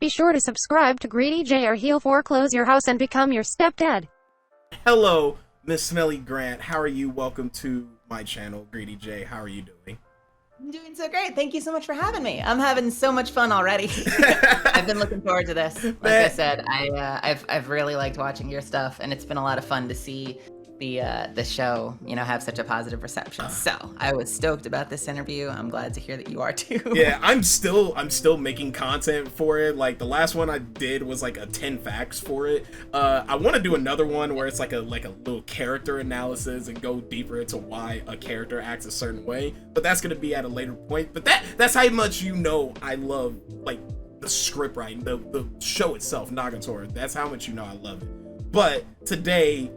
Be sure to subscribe to Greedy J or he'll foreclose your house and become your stepdad. Hello, Miss Meli Grant. How are you? Welcome to my channel, Greedy J. How are you doing? I'm doing so great. Thank you so much for having me. I'm having so much fun already. I've been looking forward to this. Like I said, I've really liked watching your stuff, and it's been a lot of fun to see the show, have such a positive reception. So I was stoked about this interview. I'm glad to hear that you are too. Yeah, I'm still making content for it. Like the last one I did was like a 10 facts for it. I want to do another one where it's like a little character analysis and go deeper into why a character acts a certain way. But that's gonna be at a later point. But that's how much I love like the script writing, the show itself, Nagatoro. That's how much I love it. But today,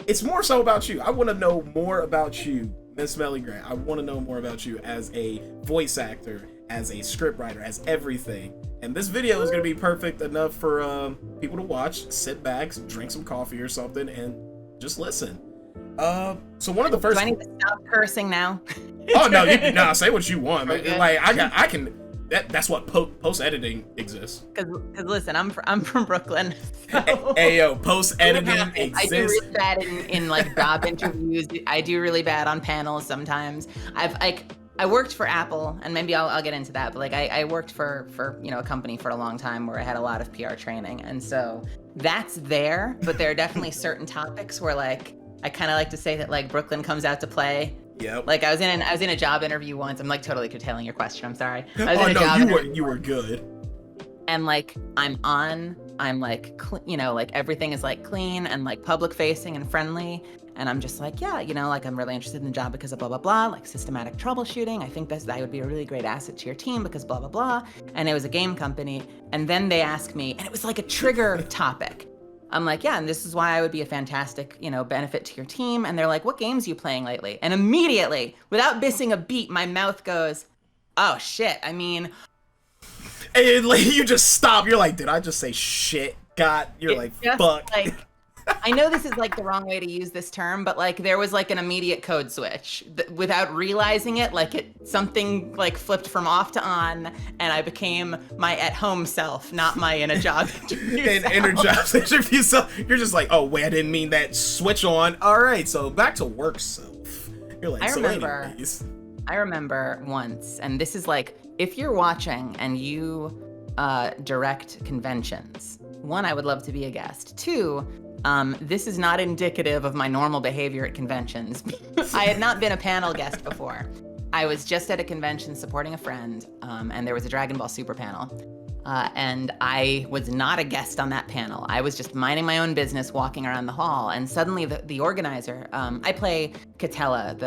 it's more so about you. I want to know more about you, Miss Meli Grant. I want to know more about you as a voice actor, as a scriptwriter, as everything. And this video is going to be perfect enough for people to watch, sit back, drink some coffee or something, and just listen. So one of the first. Do I need to stop cursing now? Oh no, say what you want. Like I can. That's what post editing exists. Because listen, I'm from Brooklyn. So hey yo, post editing exists. I do really bad in like job interviews. I do really bad on panels sometimes. I worked for Apple, and maybe I'll get into that. But like I worked for a company for a long time where I had a lot of PR training, and so that's there. But there are definitely certain topics where like I kind of like to say that like Brooklyn comes out to play. Yep. Like I was in a job interview once. I'm like totally curtailing your question. I'm sorry. You were good. And like I'm like like everything is like clean and like public facing and friendly. And I'm just like, yeah, like I'm really interested in the job because of blah blah blah, like systematic troubleshooting. I think that would be a really great asset to your team because blah blah blah. And it was a game company. And then they asked me, and it was like a trigger topic. I'm like, yeah, and this is why I would be a fantastic, benefit to your team. And they're like, what games are you playing lately? And immediately, without missing a beat, my mouth goes, oh shit, I mean. And like, you just stop. You're like, did I just say shit? God, you're like, fuck. Like, I know this is like the wrong way to use this term, but like there was like an immediate code switch without realizing it. Like something like flipped from off to on, and I became my at-home self, not my in a job interview self. In a job interview self, you're just like, oh wait, I didn't mean that. Switch on. All right, so back to work self. You're like, I remember once, and this is like, if you're watching and you direct conventions, one, I would love to be a guest. Two, this is not indicative of my normal behavior at conventions. I had not been a panel guest before. I was just at a convention supporting a friend, and there was a Dragon Ball Super panel. And I was not a guest on that panel. I was just minding my own business, walking around the hall, and suddenly the organizer, I play Katella,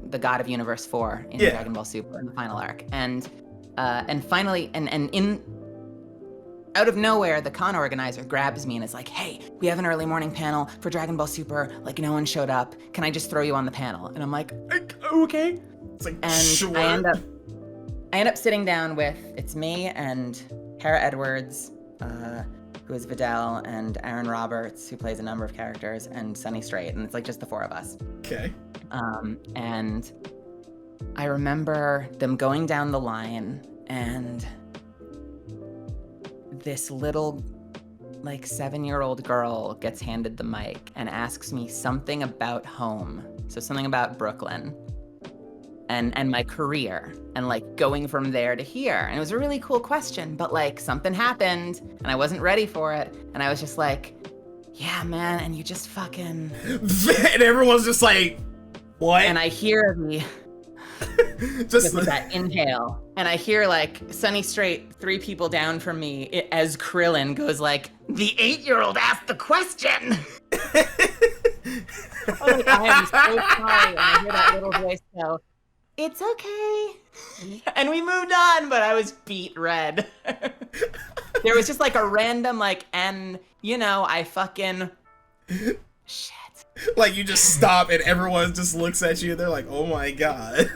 the god of Universe 4 in Dragon Ball Super in the final arc. And finally, out of nowhere, the con organizer grabs me and is like, hey, we have an early morning panel for Dragon Ball Super. Like, no one showed up. Can I just throw you on the panel? And I'm like, okay. It's like, and sure. I end up sitting down with, it's me and Kara Edwards, who is Vidal, and Aaron Roberts, who plays a number of characters, and Sunny Strait. And it's like just the four of us. Okay. And I remember them going down the line, and this little, like 7-year-old girl gets handed the mic and asks me something about home. So something about Brooklyn and my career and like going from there to here. And it was a really cool question, but like something happened and I wasn't ready for it. And I was just like, yeah, man. And you just fucking. And everyone's just like, what? And I hear the. Just that inhale, and I hear like Sunny Strait 3 people down from me as Krillin goes like, the 8-year-old asked the question. Oh, I am so sorry. And I hear that little voice go, it's okay. And we moved on, but I was beat red. There was just like a random like, and I fucking shit. Like you just stop and everyone just looks at you and they're like, oh my god.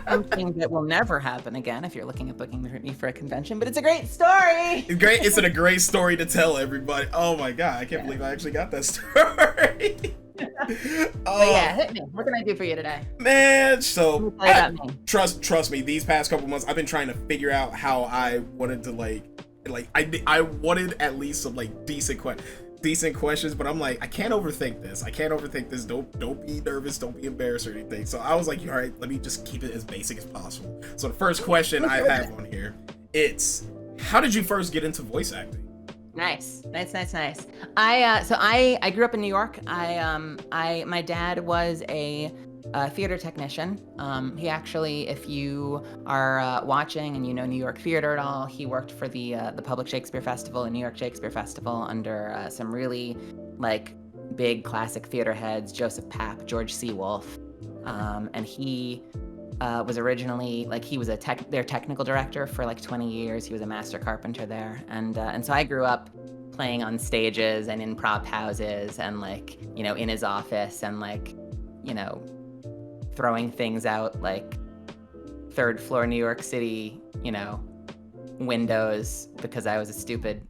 Something that will never happen again if you're looking at booking me for a convention, but it's a great story. It's a great story to tell everybody. Oh my god, I can't believe I actually got that story. Oh yeah, hit me. What can I do for you today? Man, so trust me, these past couple months I've been trying to figure out how I wanted to like Like I wanted at least some like decent questions, but I'm like, I can't overthink this. Don't be nervous. Don't be embarrassed or anything. So I was like, all right, let me just keep it as basic as possible. So the first question I have on here, it's how did you first get into voice acting? Nice. I grew up in New York. My dad was a theater technician. He actually, if you are watching and you know New York theater at all, he worked for the Public Shakespeare Festival and New York Shakespeare Festival under some really like big classic theater heads, Joseph Papp, George C. Wolfe, and he was originally like he was their technical director for like 20 years. He was a master carpenter there, and so I grew up playing on stages and in prop houses and like in his office and like throwing things out like third floor New York City windows because I was a stupid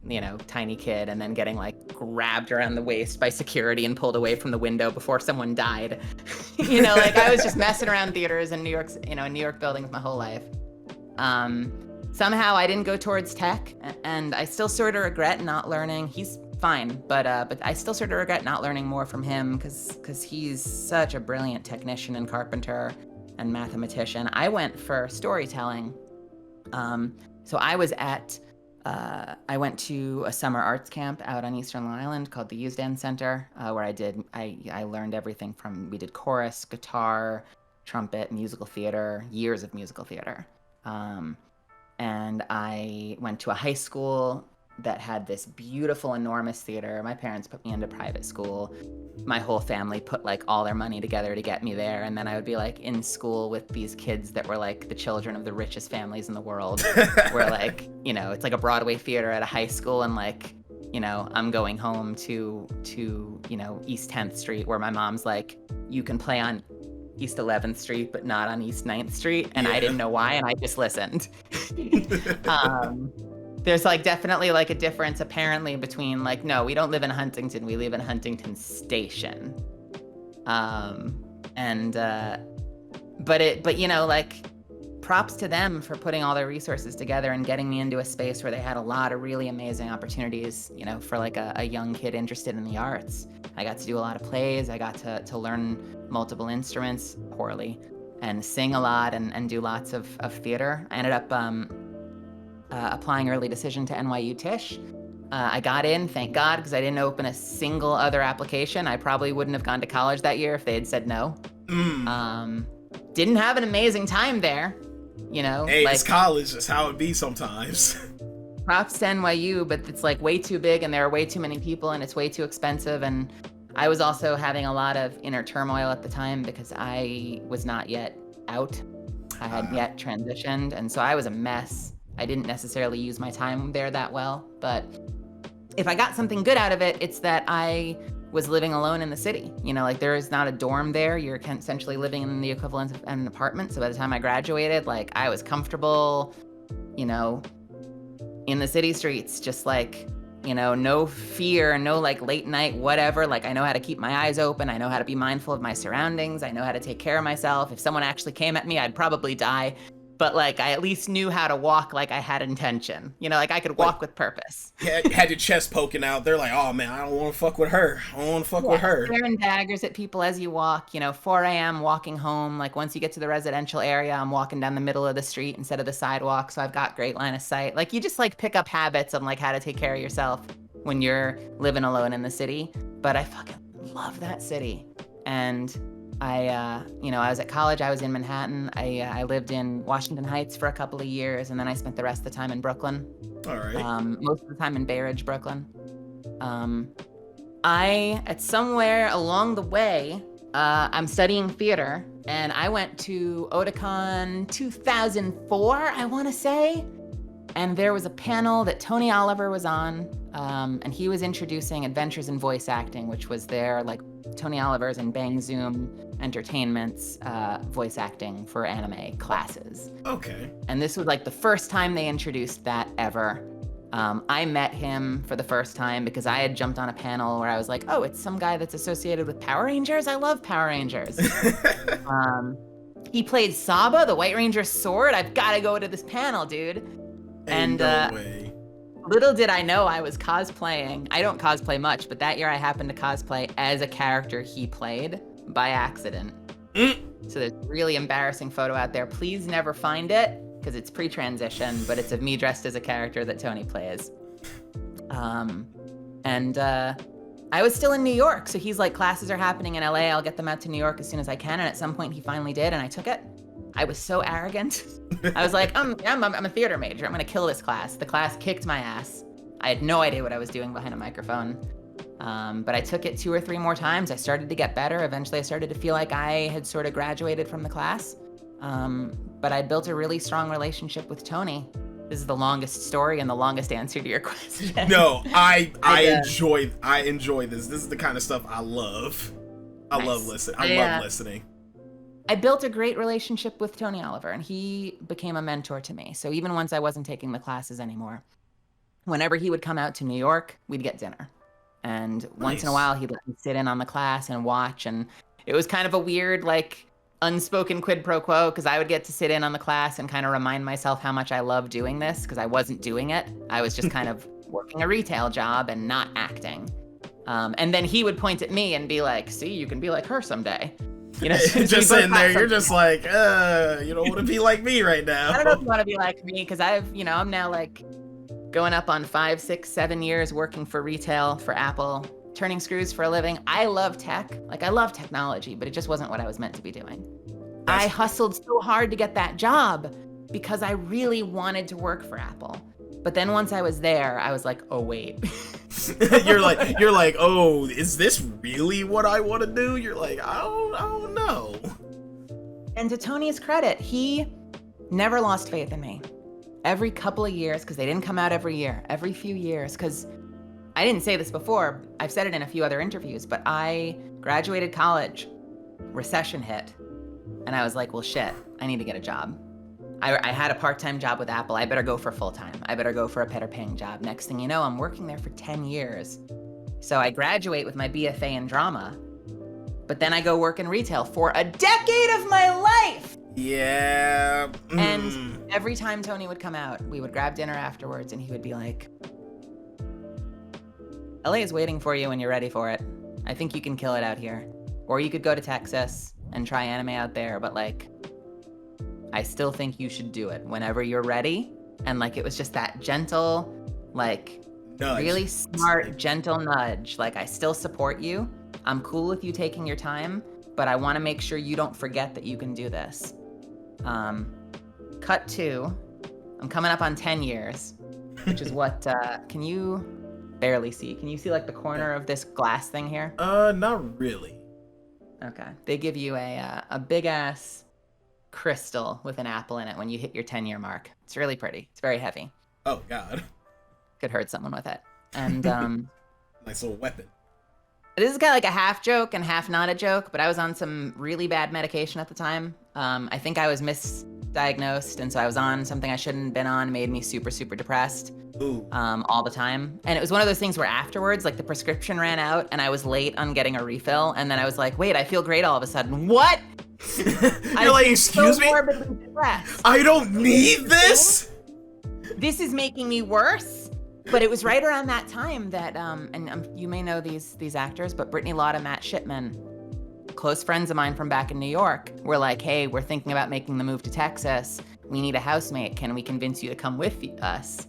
tiny kid, and then getting like grabbed around the waist by security and pulled away from the window before someone died. Like I was just messing around theaters in New York buildings my whole life. Somehow I didn't go towards tech, and I still sort of regret not learning. He's fine, but I still sort of regret not learning more from him because he's such a brilliant technician and carpenter and mathematician. I went for storytelling. So I went to a summer arts camp out on Eastern Long Island called the Usedan Center, where I learned everything from, we did chorus, guitar, trumpet, musical theater, years of musical theater. And I went to a high school that had this beautiful, enormous theater. My parents put me into private school. My whole family put like all their money together to get me there. And then I would be like in school with these kids that were like the children of the richest families in the world. Where like, it's like a Broadway theater at a high school, and like, I'm going home to East 10th Street, where my mom's like, you can play on East 11th Street, but not on East 9th Street. And I didn't know why, and I just listened. There's like definitely like a difference apparently between like, no, we don't live in Huntington, we live in Huntington Station. But like props to them for putting all their resources together and getting me into a space where they had a lot of really amazing opportunities, for like a young kid interested in the arts. I got to do a lot of plays. I got to learn multiple instruments poorly and sing a lot and do lots of theater. I ended up applying early decision to NYU Tisch. I got in, thank God, because I didn't open a single other application. I probably wouldn't have gone to college that year if they had said no. Didn't have an amazing time there, Hey, it's college. That's how it be sometimes. Props to NYU, but it's like way too big and there are way too many people and it's way too expensive. And I was also having a lot of inner turmoil at the time because I was not yet out. I hadn't yet transitioned, and so I was a mess. I didn't necessarily use my time there that well, but if I got something good out of it, it's that I was living alone in the city. Like there is not a dorm there. You're essentially living in the equivalent of an apartment. So by the time I graduated, like I was comfortable, in the city streets, just like, no fear, no like late night, whatever. Like I know how to keep my eyes open. I know how to be mindful of my surroundings. I know how to take care of myself. If someone actually came at me, I'd probably die. But like I at least knew how to walk like I had intention. Like I could walk with purpose. Yeah, had your chest poking out. They're like, oh man, I don't want to fuck with her. With her. Staring daggers at people as you walk. 4 a.m. walking home. Like once you get to the residential area, I'm walking down the middle of the street instead of the sidewalk. So I've got great line of sight. Like you just like pick up habits on like how to take care of yourself when you're living alone in the city. But I fucking love that city. And I was at college. I was in Manhattan. I lived in Washington Heights for a couple of years, and then I spent the rest of the time in Brooklyn. All right. Most of the time in Bay Ridge, Brooklyn. At somewhere along the way, I'm studying theater, and I went to Otakon 2004, I want to say, and there was a panel that Tony Oliver was on, and he was introducing Adventures in Voice Acting, which was their like Tony Oliver's and Bang Zoom Entertainment's voice acting for anime classes. Okay. And this was like the first time they introduced that ever. I met him for the first time because I had jumped on a panel where I was like, oh, it's some guy that's associated with Power Rangers. I love Power Rangers. He played Saba, the White Ranger's sword. I've got to go to this panel, dude. No way. Little did I know I was cosplaying. I don't cosplay much, but that year I happened to cosplay as a character he played by accident. So there's a really embarrassing photo out there. Please never find it because it's pre-transition, but it's of me dressed as a character that Tony plays. I was still in New York, so he's like, classes are happening in LA. I'll get them out to New York as soon as I can. And at some point he finally did, and I took it. I was so arrogant. I was like, I'm a theater major. I'm gonna kill this class. The class kicked my ass. I had no idea what I was doing behind a microphone. But I took it 2 or 3 more times. I started to get better. Eventually I started to feel like I had sort of graduated from the class. But I built a really strong relationship with Tony. This is the longest story and the longest answer to your question. No, I enjoy this. This is the kind of stuff I love. I love listening. I built a great relationship with Tony Oliver, and he became a mentor to me. So even once I wasn't taking the classes anymore, whenever he would come out to New York, we'd get dinner. And once in a while, he'd let me sit in on the class and watch. And it was kind of a weird, like, unspoken quid pro quo, because I would get to sit in on the class and kind of remind myself how much I love doing this, because I wasn't doing it. I was just kind of working a retail job and not acting. And then he would point at me and be like, see, you can be like her someday. You know, just sitting there, you're just like, you don't want to be like me right now. I don't know if you want to be like me, because I'm now like going up on 5, 6, 7 years working for retail for Apple, turning screws for a living. I love tech. Like, I love technology, but it just wasn't what I was meant to be doing. I hustled so hard to get that job because I really wanted to work for Apple. But then once I was there, I was like, oh, wait. you're like, oh, is this really what I want to do? You're like, I don't know. And to Tony's credit, he never lost faith in me. Every couple of years, because they didn't come out every year, every few years, because I didn't say this before, I've said it in a few other interviews, but I graduated college, recession hit, and I was like, well, shit, I need to get a job. I had a part-time job with Apple. I better go for full-time. I better go for a better paying job. Next thing you know, I'm working there for 10 years. So I graduate with my BFA in drama, but then I go work in retail for a decade of my life. Yeah. And every time Tony would come out, we would grab dinner afterwards, and he would be like, LA is waiting for you when you're ready for it. I think you can kill it out here. Or you could go to Texas and try anime out there, but like, I still think you should do it whenever you're ready. And like, it was just that gentle, like, nudge. Really smart, gentle nudge. Like, I still support you. I'm cool with you taking your time, but I want to make sure you don't forget that you can do this. Cut to, I'm coming up on 10 years, which is what, can you barely see? Can you see like the corner of this glass thing here? Not really. Okay. They give you a big ass crystal with an apple in it when you hit your 10-year mark. It's really pretty. It's very heavy. Oh God. Could hurt someone with it. And nice little weapon. This is kind of like a half joke and half not a joke, but I was on some really bad medication at the time. I think I was misdiagnosed, and so I was on something I shouldn't have been on, made me super, super depressed. Ooh. All the time. And it was one of those things where afterwards, like, the prescription ran out and I was late on getting a refill, and then I was like, wait, I feel great all of a sudden. What? You're like, excuse me? I don't need this? This is making me worse. But it was right around that time that, you may know these actors, but Brittany Lotta, Matt Shipman, close friends of mine from back in New York, were like, hey, we're thinking about making the move to Texas. We need a housemate. Can we convince you to come with us?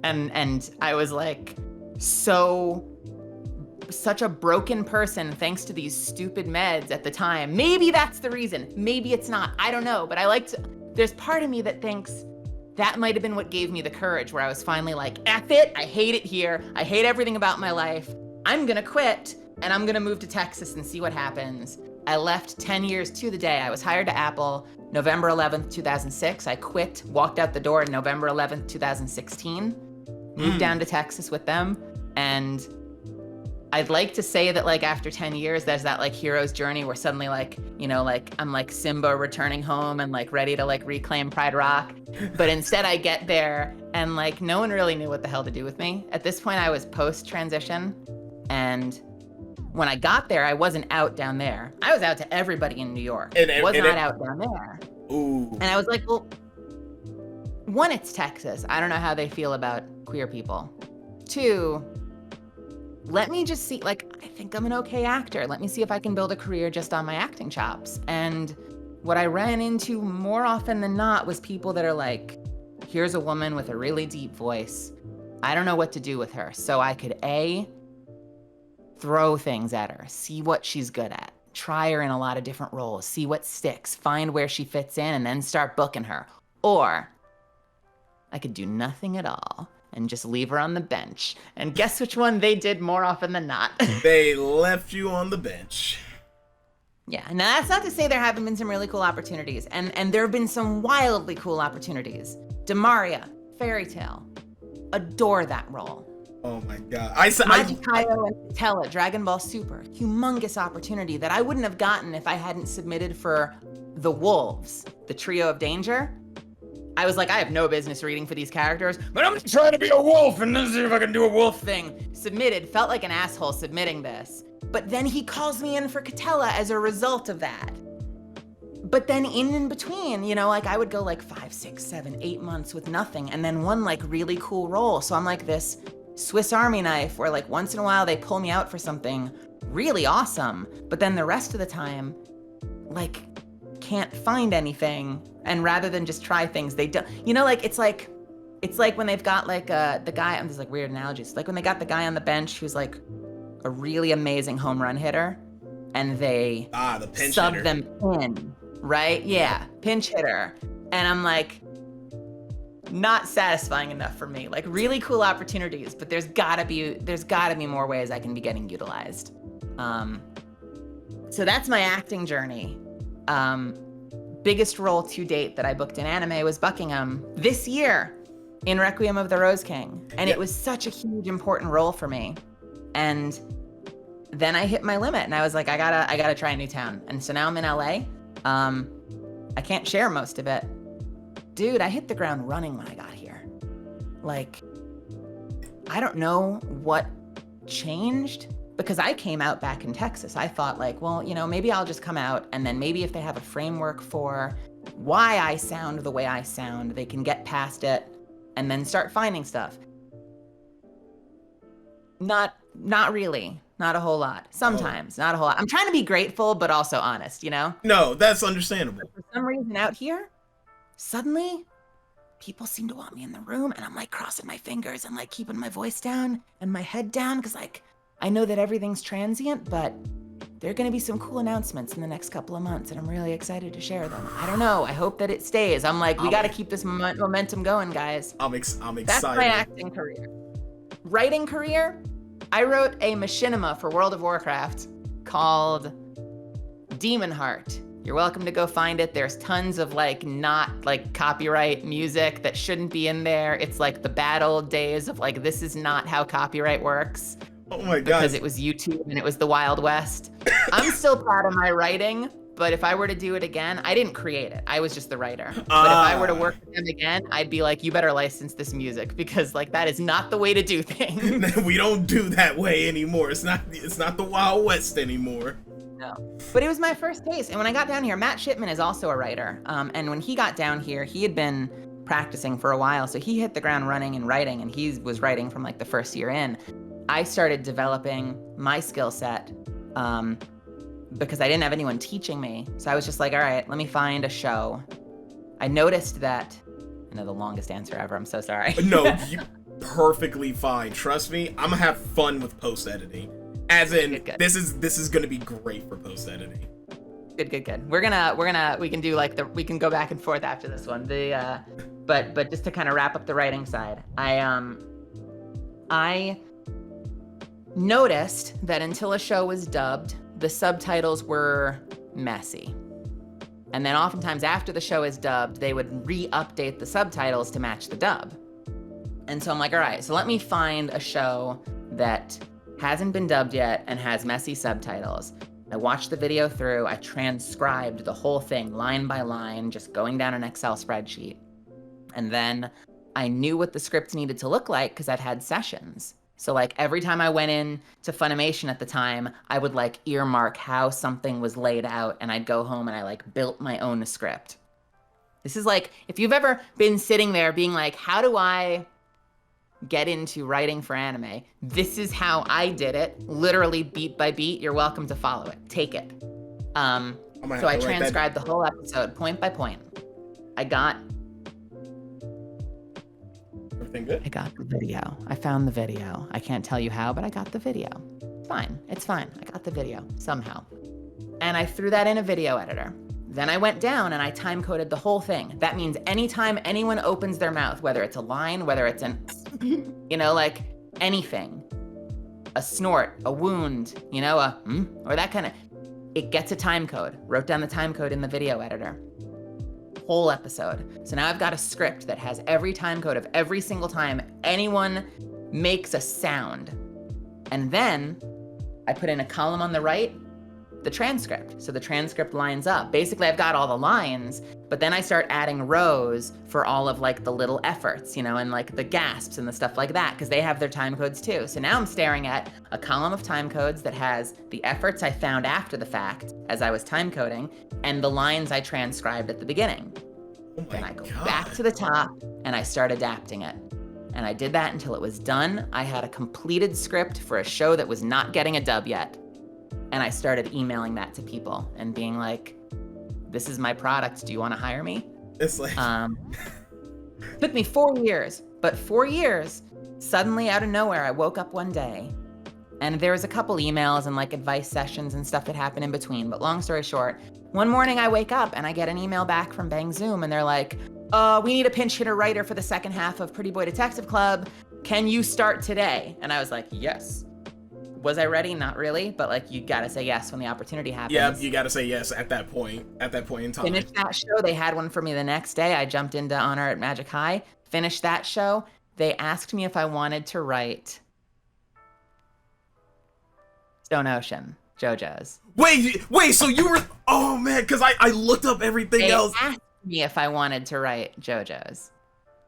And I was like, such a broken person thanks to these stupid meds at the time. Maybe that's the reason. Maybe it's not. I don't know. But there's part of me that thinks that might have been what gave me the courage, where I was finally like, F it, I hate it here. I hate everything about my life. I'm gonna quit, and I'm gonna move to Texas and see what happens. I left 10 years to the day. I was hired to Apple November 11th, 2006. I quit, walked out the door November 11th, 2016. Moved down to Texas with them. And I'd like to say that, like, after 10 years, there's that like hero's journey where suddenly, like, you know, like I'm like Simba returning home and like ready to like reclaim Pride Rock. But instead I get there and like no one really knew what the hell to do with me. At this point I was post-transition, and when I got there, I wasn't out down there. I was out to everybody in New York. I was not out down there. Ooh. And I was like, well, one, it's Texas. I don't know how they feel about queer people. 2, let me just see, like, I think I'm an okay actor. Let me see if I can build a career just on my acting chops. And what I ran into more often than not was people that are like, here's a woman with a really deep voice. I don't know what to do with her. So I could A, throw things at her, see what she's good at, try her in a lot of different roles, see what sticks, find where she fits in, and then start booking her. Or I could do nothing at all and just leave her on the bench. And guess which one they did more often than not? They left you on the bench. Yeah, now that's not to say there haven't been some really cool opportunities. And there have been some wildly cool opportunities. Demaria, Fairy Tale, adore that role. Oh my god. Magikayo and Patella, Dragon Ball Super, humongous opportunity that I wouldn't have gotten if I hadn't submitted for The Wolves, the Trio of Danger. I was like, I have no business reading for these characters, but I'm gonna try to be a wolf and then see if I can do a wolf thing. Submitted, felt like an asshole submitting this. But then he calls me in for Catella as a result of that. But then in between, you know, like I would go like 5, 6, 7, 8 months with nothing and then one like really cool role. So I'm like this Swiss Army knife where like once in a while they pull me out for something really awesome. But then the rest of the time, like can't find anything. And rather than just try things, they don't, you know, like it's like when they've got like the guy, I'm just like weird analogies. Like when they got the guy on the bench who's like a really amazing home run hitter and they the pinch sub hitter. them in, right? Yeah, pinch hitter. And I'm like, not satisfying enough for me. Like really cool opportunities, but there's gotta be more ways I can be getting utilized. So that's my acting journey. Biggest role to date that I booked in anime was Buckingham this year in Requiem of the Rose King. And it was such a huge, important role for me. And then I hit my limit and I was like, I gotta try a new town. And so now I'm in LA. I can't share most of it. Dude, I hit the ground running when I got here. Like, I don't know what changed because I came out back in Texas. I thought like, well, you know, maybe I'll just come out and then maybe if they have a framework for why I sound the way I sound, they can get past it and then start finding stuff. Not really. Not a whole lot. Sometimes, not a whole lot. I'm trying to be grateful, but also honest, you know? No, that's understandable. But for some reason out here, suddenly people seem to want me in the room and I'm like crossing my fingers and like keeping my voice down and my head down because like I know that everything's transient, but there are going to be some cool announcements in the next couple of months and I'm really excited to share them. I don't know. I hope that it stays. I'm like, we got to keep this momentum going, guys. I'm excited. That's my acting career. Writing career, I wrote a machinima for World of Warcraft called Demon Heart. You're welcome to go find it. There's tons of like not like copyright music that shouldn't be in there. It's like the bad old days of like, this is not how copyright works. Oh my god. Because it was YouTube and it was the Wild West. I'm still proud of my writing, but if I were to do it again, I didn't create it. I was just the writer. But if I were to work with them again, I'd be like, you better license this music because like that is not the way to do things. We don't do that way anymore. It's not the Wild West anymore. No. But it was my first taste. And when I got down here, Matt Shipman is also a writer. And when he got down here, he had been practicing for a while. So he hit the ground running and writing, and he was writing from like the first year in. I started developing my skill set because I didn't have anyone teaching me. So I was just like, all right, let me find a show. I noticed that, I know the longest answer ever, I'm so sorry. No, you perfectly fine. Trust me, I'm gonna have fun with post-editing. As in, Good. this is gonna be great for post-editing. Good. We can do like we can go back and forth after this one. But just to kind of wrap up the writing side, I noticed that until a show was dubbed, the subtitles were messy. And then oftentimes after the show is dubbed, they would re-update the subtitles to match the dub. And so I'm like, all right, so let me find a show that hasn't been dubbed yet and has messy subtitles. I watched the video through, I transcribed the whole thing line by line, just going down an Excel spreadsheet. And then I knew what the script needed to look like because I'd had sessions. So like every time I went in to Funimation at the time, I would like earmark how something was laid out and I'd go home and I like built my own script. This is like, if you've ever been sitting there being like, how do I get into writing for anime. This is how I did it, literally beat by beat. You're welcome to follow it. Take it. So I transcribed the whole episode point by point. I got everything good? I got the video. I found the video. I can't tell you how, but I got the video. Fine. It's fine. I got the video somehow. And I threw that in a video editor. Then I went down and I time coded the whole thing. That means anytime anyone opens their mouth, whether it's a line, whether it's an, like anything, a snort, a wound, or that kind of, it gets a time code. Wrote down the time code in the video editor. Whole episode. So now I've got a script that has every time code of every single time anyone makes a sound. And then I put in a column on the right, the transcript. So the transcript lines up. Basically, I've got all the lines, but then I start adding rows for all of like the little efforts, and like the gasps and the stuff like that, because they have their time codes too. So now I'm staring at a column of time codes that has the efforts I found after the fact as I was time coding and the lines I transcribed at the beginning. Then I go back to the top and I start adapting it. And I did that until it was done. I had a completed script for a show that was not getting a dub yet. And I started emailing that to people and being like, this is my product. Do you want to hire me? It's like... Took me 4 years, but 4 years, suddenly out of nowhere, I woke up one day and there was a couple emails and like advice sessions and stuff that happened in between. But long story short, one morning I wake up and I get an email back from Bang Zoom and they're like, we need a pinch hitter writer for the second half of Pretty Boy Detective Club. Can you start today? And I was like, yes. Was I ready? Not really, but like you gotta say yes when the opportunity happens. Yeah, you gotta say yes at that point in time. Finished that show. They had one for me the next day. I jumped into Honor at Magic High, finished that show. They asked me if I wanted to write Stone Ocean, JoJo's. Wait, so you were, oh man, because I looked up everything else. They asked me if I wanted to write JoJo's.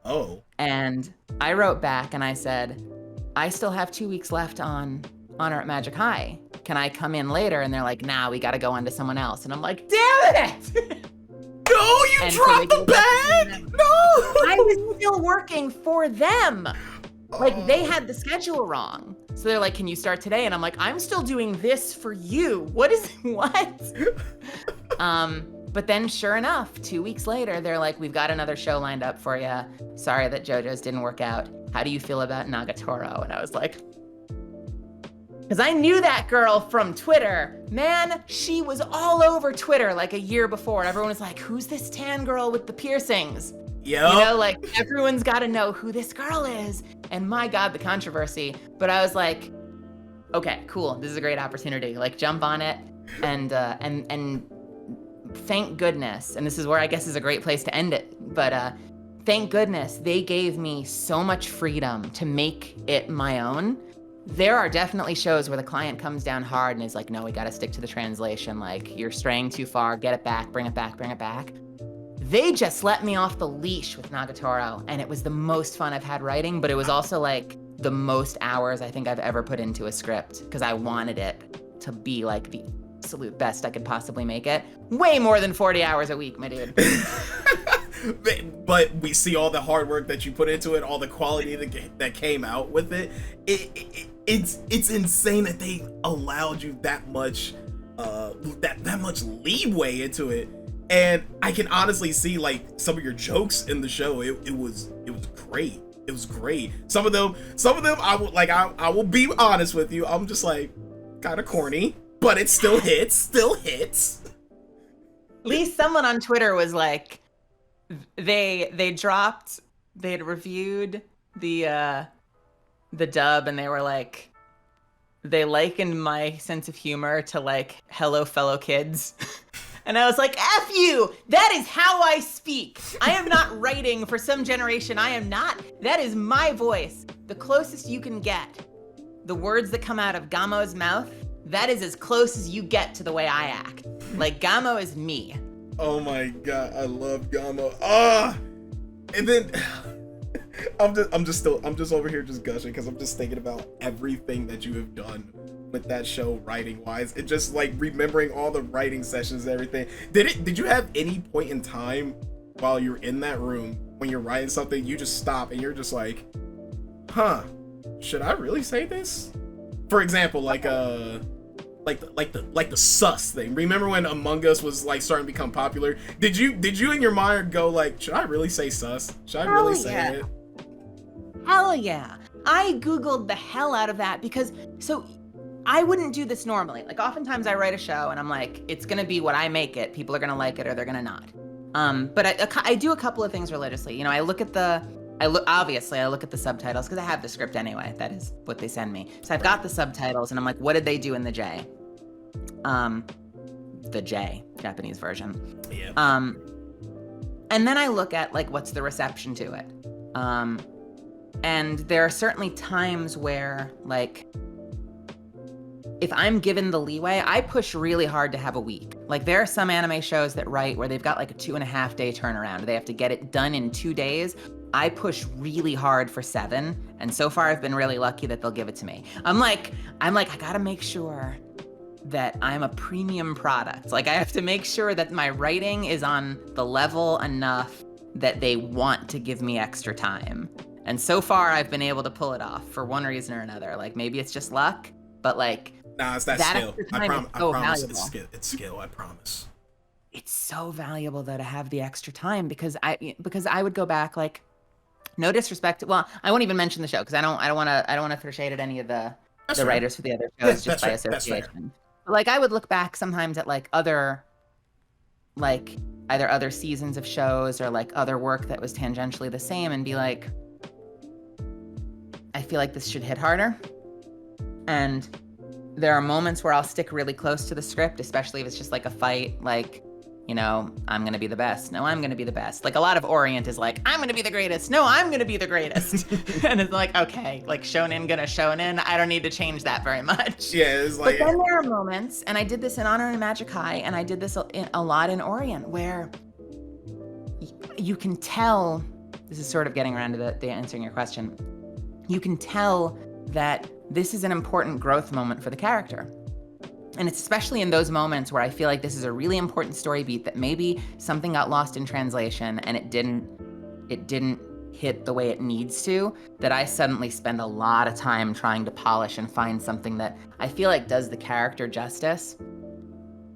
Oh. And I wrote back and I said, I still have 2 weeks left on Honor at Magic High. Can I come in later? And they're like, nah, we gotta go on to someone else. And I'm like, damn it! No, you dropped the bag! No! I was still working for them. Like, they had the schedule wrong. So they're like, can you start today? And I'm like, I'm still doing this for you. What? But then sure enough, 2 weeks later, they're like, we've got another show lined up for you. Sorry that JoJo's didn't work out. How do you feel about Nagatoro? And I was like, because I knew that girl from Twitter. Man, she was all over Twitter like a year before. Everyone was like, who's this tan girl with the piercings? Yeah. Like everyone's got to know who this girl is. And my God, the controversy. But I was like, okay, cool. This is a great opportunity. Like jump on it. And thank goodness. And this is where I guess is a great place to end it. But thank goodness they gave me so much freedom to make it my own. There are definitely shows where the client comes down hard and is like, no, we got to stick to the translation. Like, you're straying too far. Get it back. Bring it back. Bring it back. They just let me off the leash with Nagatoro, and it was the most fun I've had writing, but it was also like the most hours I think I've ever put into a script because I wanted it to be like the absolute best I could possibly make it. Way more than 40 hours a week, my dude. But we see all the hard work that you put into it, all the quality that came out with it. It's insane that they allowed you that much that much leeway into it. And I can honestly see like some of your jokes in the show. It was great. It was great. Some of them I will be honest with you. I'm just like kind of corny, but it still hits. At least someone on Twitter was like, they had reviewed the dub and they were like, they likened my sense of humor to like Hello Fellow Kids. And I was like, F you! That is how I speak. I am not writing for some generation. I am not. That is my voice. The closest you can get. The words that come out of Gamo's mouth, that is as close as you get to the way I act. Like, Gamo is me. Oh my God, I love Gamo. And then I'm just over here just gushing because I'm just thinking about everything that you have done with that show writing wise. It just like remembering all the writing sessions and everything. Did you have any point in time while you're in that room when you're writing something, you just stop and you're just like, huh, should I really say this? For example, like the sus thing. Remember when Among Us was like starting to become popular? Did you in your mind go like, should I really say sus? Should I really say it? Hell yeah. I Googled the hell out of that because I wouldn't do this normally. Like oftentimes I write a show and I'm like, it's gonna be what I make it. People are gonna like it or they're gonna not. But I do a couple of things religiously. You know, I look at the subtitles because I have the script anyway. That is what they send me. So I've got the subtitles and I'm like, what did they do in the J? The J, Japanese version. Yeah. And then I look at like, what's the reception to it? And there are certainly times where like, if I'm given the leeway, I push really hard to have a week. Like there are some anime shows that write where they've got like a 2.5 day turnaround. They have to get it done in 2 days. I push really hard for 7. And so far I've been really lucky that they'll give it to me. I'm like, I gotta make sure that I'm a premium product. Like I have to make sure that my writing is on the level enough that they want to give me extra time. And so far I've been able to pull it off for one reason or another. Like maybe it's just luck, but like, nah, it's that skill. I promise it's skill, I promise. It's so valuable though to have the extra time because I would go back like, no disrespect. Well, I won't even mention the show because I don't want to throw shade at any of the writers for the other shows just by association. But like I would look back sometimes at like other, like either other seasons of shows or like other work that was tangentially the same and be like, I feel like this should hit harder. And there are moments where I'll stick really close to the script, especially if it's just like a fight, like, you know, I'm going to be the best. No, I'm going to be the best. Like a lot of Orient is like, I'm going to be the greatest. No, I'm going to be the greatest. And it's like, okay, like shonen gonna shonen. I don't need to change that very much. Yeah, it's like. But then there are moments, and I did this in Honor and Magic High, and I did this a lot in Orient, where you can tell, this is sort of getting around to the answering your question. You can tell that this is an important growth moment for the character. And it's especially in those moments where I feel like this is a really important story beat that maybe something got lost in translation and it didn't hit the way it needs to, that I suddenly spend a lot of time trying to polish and find something that I feel like does the character justice.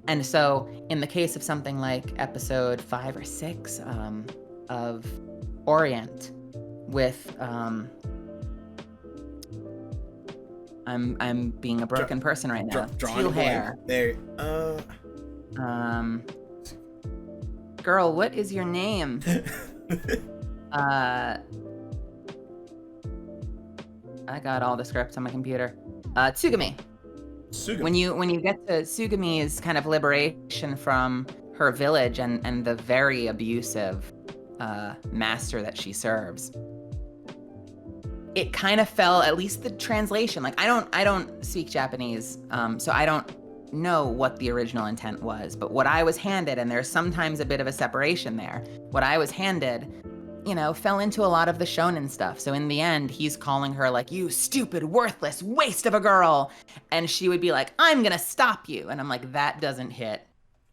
And so in the case of something like episode 5 or 6 of Orient with I'm being a broken person right now. Teal hair. There. Girl, what is your name? I got all the scripts on my computer. Tsugumi. When you get to Tsugumi's kind of liberation from her village and the very abusive master that she serves, it kind of fell, at least the translation. Like I don't speak Japanese, so I don't know what the original intent was. But what I was handed, and there's sometimes a bit of a separation there, what I was handed, you know, fell into a lot of the shonen stuff. So in the end, he's calling her like, you stupid, worthless waste of a girl. And she would be like, I'm gonna stop you. And I'm like, that doesn't hit.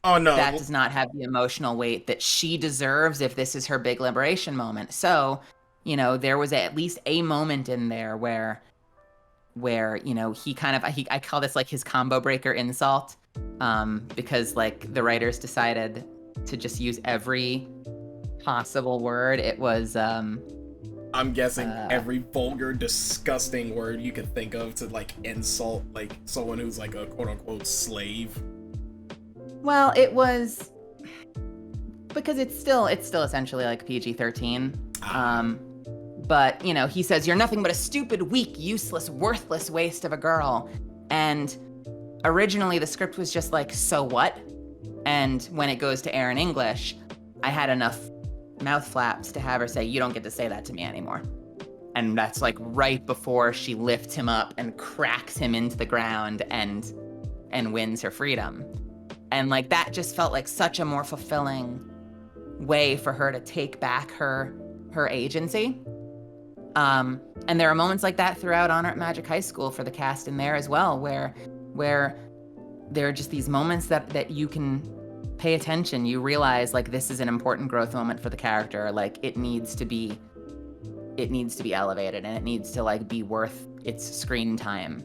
Oh no. That does not have the emotional weight that she deserves if this is her big liberation moment. So, you know, there was at least a moment in there where, you know, he kind of, I call this like his combo breaker insult, because like the writers decided to just use every possible word. It was, I'm guessing every vulgar, disgusting word you could think of to like insult like someone who's like a quote unquote slave. Well, it was, because it's still essentially like PG-13. But, you know, he says, you're nothing but a stupid, weak, useless, worthless waste of a girl. And originally the script was just like, so what? And when it goes to air in English, I had enough mouth flaps to have her say, you don't get to say that to me anymore. And that's like right before she lifts him up and cracks him into the ground and wins her freedom. And like that just felt like such a more fulfilling way for her to take back her agency. And there are moments like that throughout Honor at Magic High School for the cast in there as well, where there are just these moments that you can pay attention. You realize like this is an important growth moment for the character. Like it needs to be it needs to be elevated and it needs to like be worth its screen time.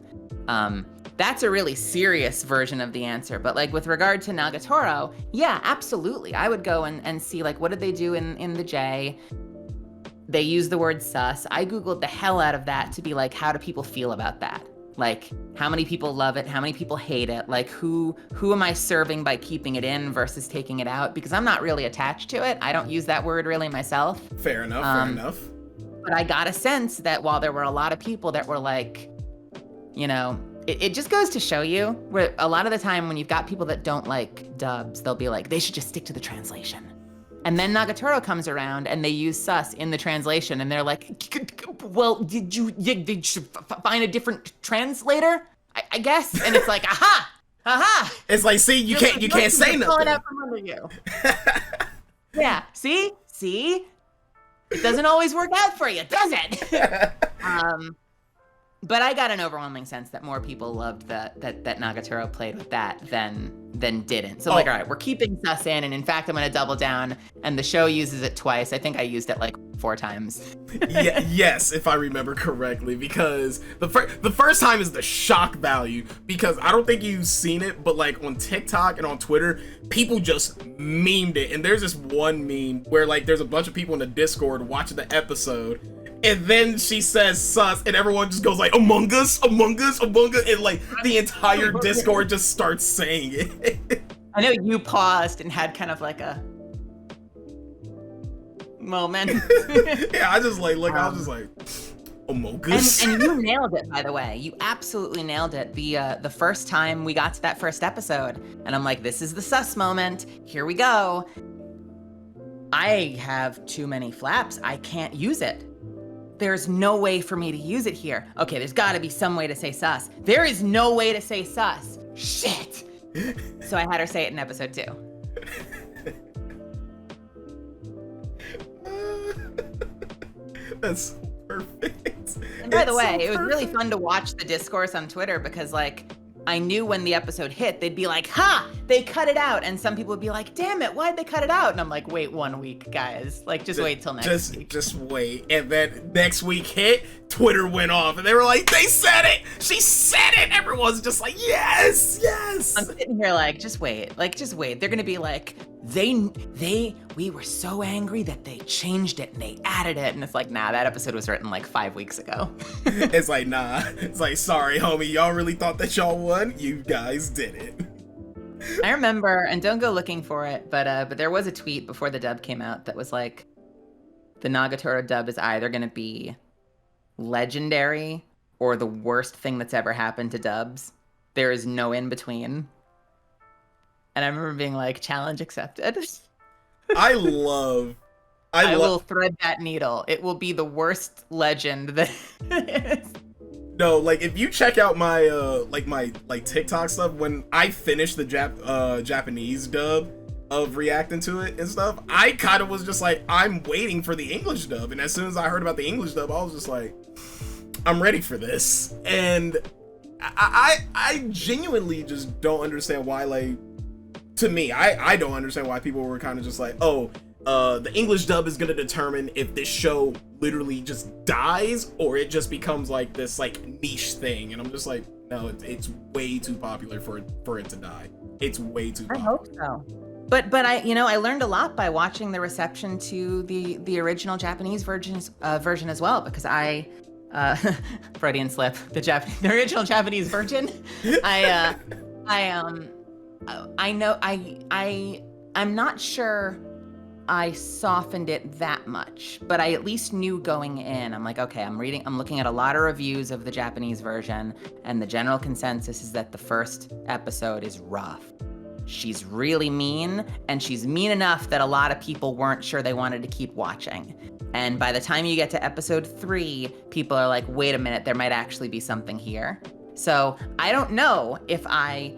That's a really serious version of the answer. But like with regard to Nagatoro, yeah, absolutely. I would go and see like, what did they do in the J? They use the word sus. I Googled the hell out of that to be like, how do people feel about that? Like, how many people love it? How many people hate it? Like, who am I serving by keeping it in versus taking it out? Because I'm not really attached to it. I don't use that word really myself. Fair enough. But I got a sense that while there were a lot of people that were like, you know, it just goes to show you where a lot of the time when you've got people that don't like dubs, they'll be like, they should just stick to the translation. And then Nagatoro comes around and they use sus in the translation and they're like, well, did you find a different translator? I guess. And it's like, aha. It's like, see, you can't say nothing. Out from under you. Yeah, see? It doesn't always work out for you, does it? But I got an overwhelming sense that more people loved that Nagatoro played with that than didn't. So like, all right, we're keeping sus in, and in fact, I'm gonna double down. And the show uses it twice. I think I used it like 4 times. Yes, if I remember correctly, because the first time is the shock value, because I don't think you've seen it, but like on TikTok and on Twitter, people just memed it. And there's this one meme where like there's a bunch of people in the Discord watching the episode. And then she says sus, and everyone just goes like, Among Us, and like the entire Discord just starts saying it. I know you paused and had kind of like a moment. Yeah, I just like, look, I was just like, Among Us. And you nailed it, by the way. You absolutely nailed it. The first time we got to that first episode, and I'm like, this is the sus moment. Here we go. I have too many flaps. I can't use it. There's no way for me to use it here. Okay, there's gotta be some way to say sus. There is no way to say sus. Shit. So I had her say it in episode 2. That's perfect. And by the way, it was really fun to watch the discourse on Twitter because like, I knew when the episode hit, they'd be like, ha, they cut it out. And some people would be like, damn it, why'd they cut it out? And I'm like, wait 1 week, guys. Like, just wait till next week. Just wait. And then next week hit, Twitter went off. And they were like, they said it. She said it. Everyone's just like, yes. I'm sitting here like, just wait. They're going to be like, we were so angry that they changed it and they added it. And it's like, nah, that episode was written like 5 weeks ago. It's like, nah. It's like, sorry, homie. Y'all really thought that y'all won? You guys didn't. I remember, and don't go looking for it, but there was a tweet before the dub came out that was like, the Nagatoro dub is either going to be legendary or the worst thing that's ever happened to dubs. There is no in between. And I remember being like, challenge accepted. I will thread that needle. It will be the worst legend that is. No, like if you check out my my TikTok stuff, when I finished the Japanese dub of reacting to it and stuff, I kind of was just like, I'm waiting for the English dub. And as soon as I heard about the English dub, I was just like, I'm ready for this. And I genuinely just don't understand why, like, to me, I don't understand why people were kind of just like, oh, the English dub is gonna determine if this show literally just dies or it just becomes like this like niche thing. And I'm just like, no, it's way too popular for it to die. It's way too popular. I hope so. But I learned a lot by watching the reception to the original Japanese version as well, because I Freudian slip, the original Japanese version. I'm not sure I softened it that much, but I at least knew going in. I'm like, okay, I'm looking at a lot of reviews of the Japanese version, and the general consensus is that the first episode is rough. She's really mean, and she's mean enough that a lot of people weren't sure they wanted to keep watching. And by the time you get to episode 3, people are like, wait a minute, there might actually be something here. So I don't know if I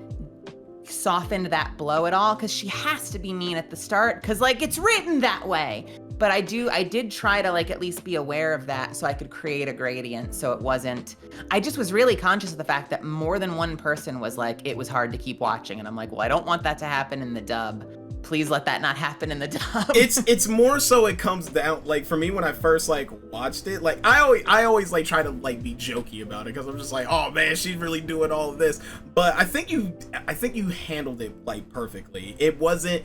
softened that blow at all, because she has to be mean at the start, because like it's written that way. But I did try to like at least be aware of that so I could create a gradient so it wasn't, I just was really conscious of the fact that more than one person was like, it was hard to keep watching. And I'm like, well, I don't want that to happen in the dub. please let that not happen in the dub. It's more so it comes down, like, for me when I first like watched it, like I always like try to like be jokey about it because I'm just like, oh man, she's really doing all of this. But I think you handled it like perfectly. It wasn't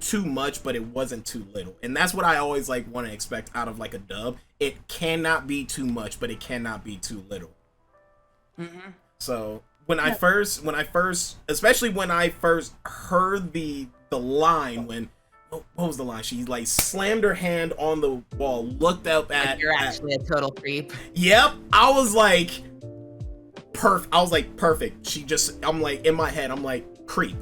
too much, but it wasn't too little, and that's what I always like want to expect out of like a dub. It cannot be too much, but it cannot be too little. Mm-hmm. So when I first, especially when I first heard the line, when what was the line? She like slammed her hand on the wall, looked up at. Like, you're actually a total creep. Yep, I was like, perfect. I'm like, in my head, I'm like, creep.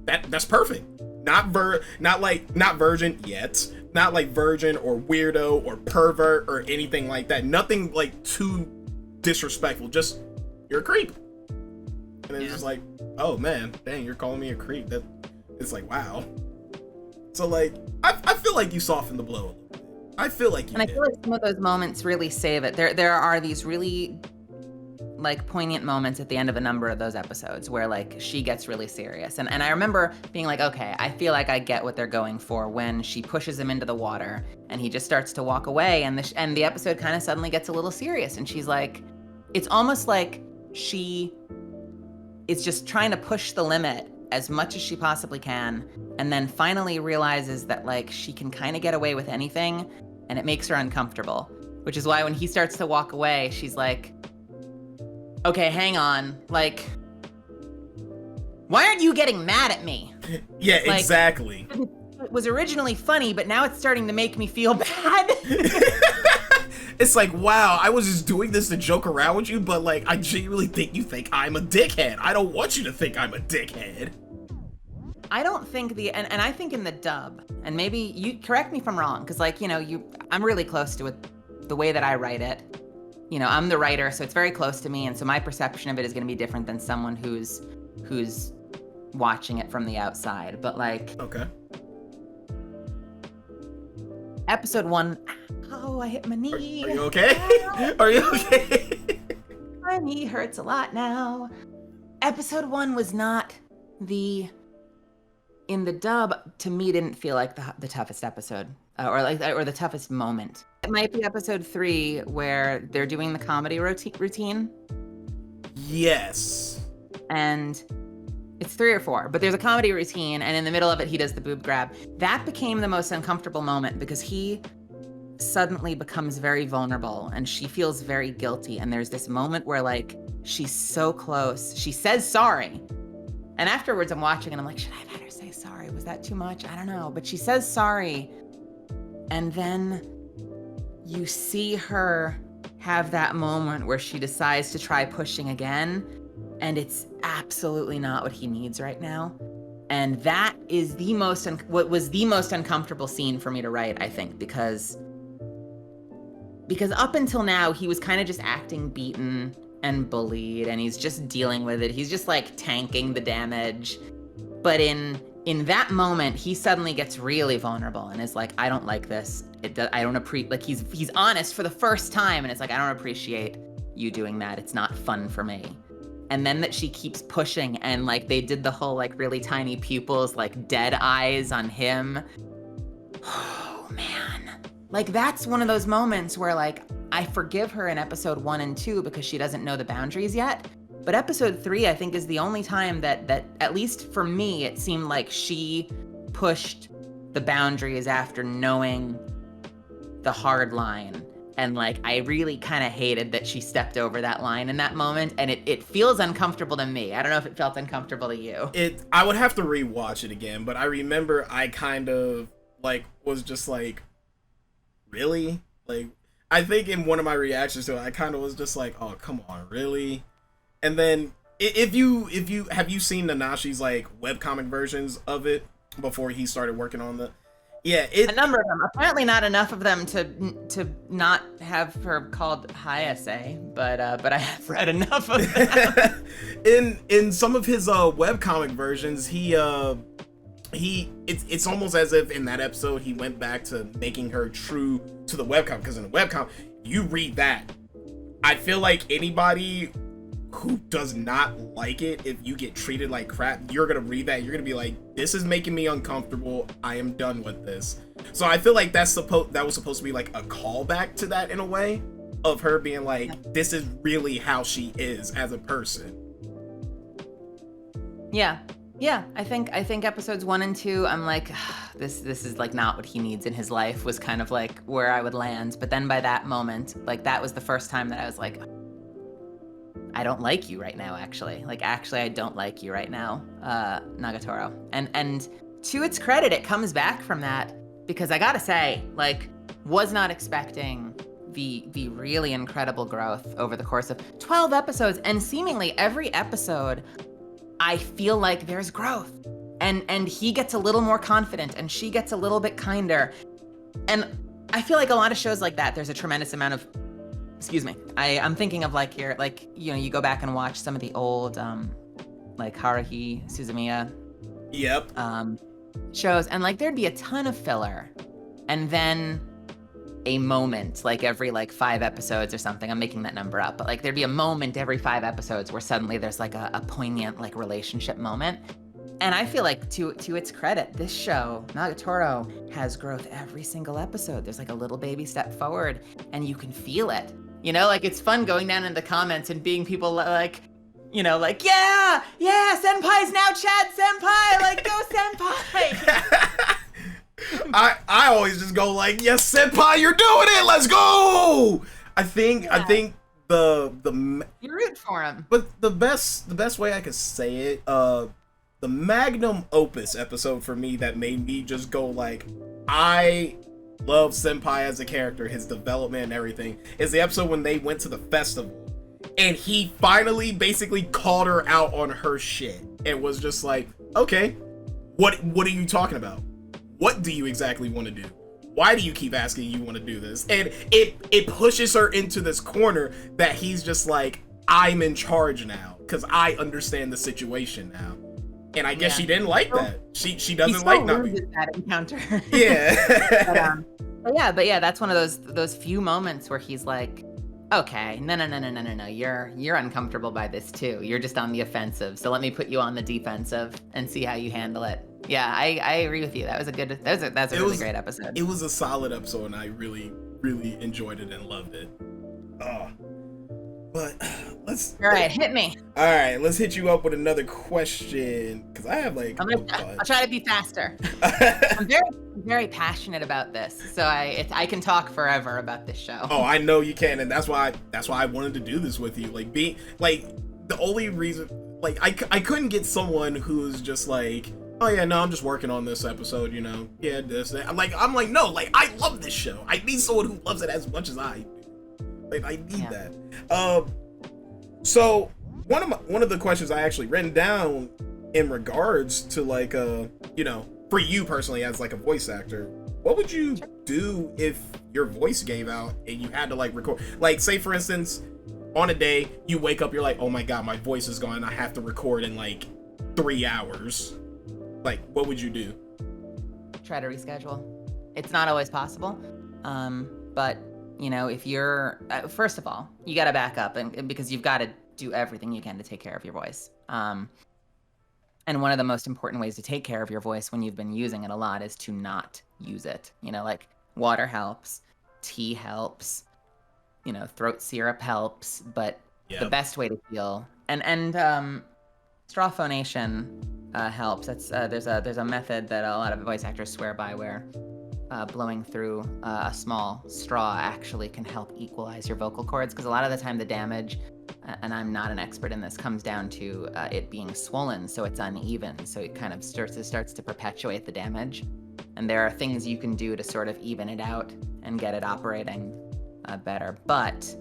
That's perfect. Not virgin yet. Not like virgin or weirdo or pervert or anything like that. Nothing like too disrespectful. Just, you're a creep. And it's just like, oh man, dang, you're calling me a creep. That it's like, wow. So like, I feel like you softened the blow a little bit. I feel like you did. I feel like some of those moments really save it. There are these really like poignant moments at the end of a number of those episodes where like she gets really serious. And I remember being like, okay, I feel like I get what they're going for when she pushes him into the water and he just starts to walk away, and the episode kind of suddenly gets a little serious, and she's like, it's almost like she is just trying to push the limit as much as she possibly can, and then finally realizes that like she can kind of get away with anything, and it makes her uncomfortable. Which is why when he starts to walk away, she's like, okay, hang on, like, why aren't you getting mad at me? Yeah, like, exactly. It was originally funny, but now it's starting to make me feel bad. It's like, wow, I was just doing this to joke around with you, but like, I genuinely think you think I'm a dickhead. I don't want you to think I'm a dickhead. I don't think and I think in the dub, and maybe you correct me if I'm wrong, because like, you know, I'm really close to it, the way that I write it. You know, I'm the writer, so it's very close to me, and so my perception of it is going to be different than someone who's watching it from the outside. But like, okay, episode 1, oh, I hit my knee. Are you okay? Are you okay? My knee hurts a lot now. Episode 1 was not in the dub, to me, didn't feel like the toughest episode, or the toughest moment. It might be episode 3 where they're doing the comedy routine. Yes. And it's 3 or 4, but there's a comedy routine, and in the middle of it, he does the boob grab. That became the most uncomfortable moment because he suddenly becomes very vulnerable, and she feels very guilty. And there's this moment where like, she's so close. She says sorry. And afterwards I'm watching and I'm like, should I have had her say sorry? Was that too much? I don't know. But she says sorry. And then you see her have that moment where she decides to try pushing again, and it's absolutely not what he needs right now. And that is what was the most uncomfortable scene for me to write, I think, because up until now, he was kind of just acting beaten and bullied, and he's just dealing with it. He's just like tanking the damage. But in that moment, he suddenly gets really vulnerable and is like, I don't like this. I don't appreciate, like, he's honest for the first time, and it's like, I don't appreciate you doing that. It's not fun for me. And then that she keeps pushing, and like they did the whole like really tiny pupils, like dead eyes on him. Oh man. Like that's one of those moments where like I forgive her in episode 1 and 2 because she doesn't know the boundaries yet. But episode 3, I think, is the only time that at least for me, it seemed like she pushed the boundaries after knowing the hard line. And like, I really kind of hated that she stepped over that line in that moment. And it feels uncomfortable to me. I don't know if it felt uncomfortable to you. I would have to rewatch it again, but I remember I kind of like was just like, really? Like, I think in one of my reactions to it, I kind of was just like, oh, come on, really? And then have you seen Nanashi's like webcomic versions of it before he started working on the? Yeah, a number of them. Apparently, not enough of them to not have her called Hayase, but I have read enough of them. in some of his webcomic versions, it's almost as if in that episode he went back to making her true to the webcomic, because in the webcomic, you read that, I feel like anybody who does not like it if you get treated like crap, you're gonna read that, you're gonna be like, this is making me uncomfortable, I am done with this. So I feel like that was supposed to be like a callback to that in a way, of her being like, this is really how she is as a person. Yeah. I think episodes 1 and 2, I'm like, this is like not what he needs in his life, was kind of like where I would land. But then by that moment, like that was the first time that I was like, I don't like you right now, actually. Like, actually, I don't like you right now, Nagatoro. And to its credit, it comes back from that, because I gotta say, like, was not expecting the really incredible growth over the course of 12 episodes, and seemingly every episode, I feel like there's growth. And he gets a little more confident, and she gets a little bit kinder. And I feel like a lot of shows like that, there's a tremendous amount of, excuse me, I'm thinking of like here, like, you know, you go back and watch some of the old, like Haruhi Suzumiya shows, and like there'd be a ton of filler, and then a moment like every like 5 episodes or something. I'm making that number up, but like there'd be a moment every 5 episodes where suddenly there's like a poignant like relationship moment. And I feel like to its credit, this show, Nagatoro, has growth every single episode. There's like a little baby step forward, and you can feel it. You know, like it's fun going down in the comments and being people like, you know, like, yeah, senpai's now Chad senpai, like, go senpai. I always just go like, yes, senpai, you're doing it, let's go. I think the you root for him. But the best way I could say it, the magnum opus episode for me that made me just go like, I love senpai as a character, his development and everything, is the episode when they went to the festival and he finally basically called her out on her shit and was just like, okay, what are you talking about? What do you exactly want to do? Why do you keep asking you want to do this? And it pushes her into this corner that he's just like, I'm in charge now because I understand the situation now. And I guess she didn't like that. She doesn't like Nami. That encounter. Yeah. but yeah, that's one of those few moments where he's like, okay, no, you're uncomfortable by this too. You're just on the offensive. So let me put you on the defensive and see how you handle it. Yeah, I agree with you. That's a really great episode. It was a solid episode, and I really, really enjoyed it and loved it. But all right, hit me. All right, let's hit you up with another question, because I have like. I'll try to be faster. I'm very passionate about this, so I can talk forever about this show. Oh, I know you can, and that's why I wanted to do this with you. Like, being like the only reason, like I couldn't get someone who's just like, oh yeah, no, I'm just working on this episode, you know, yeah, this, that. I'm like, no, like I love this show. I need someone who loves it as much as I do. Like, I need that. So one of the questions I actually written down in regards to like you know, for you personally as like a voice actor, what would you do if your voice gave out and you had to like record? Like, say for instance, on a day you wake up, you're like, oh my god, my voice is gone, I have to record in like 3 hours. Like, what would you do? Try to reschedule. It's not always possible, but you know, if you're first of all, you got to back up, and because you've got to do everything you can to take care of your voice. And one of the most important ways to take care of your voice when you've been using it a lot is to not use it. You know, like water helps, tea helps, you know, throat syrup helps, but the best way to heal and straw phonation helps. That's there's a method that a lot of voice actors swear by where blowing through a small straw actually can help equalize your vocal cords, because a lot of the time the damage, and I'm not an expert in this, comes down to it being swollen, so it's uneven, so it kind of starts to perpetuate the damage. And there are things you can do to sort of even it out and get it operating better. But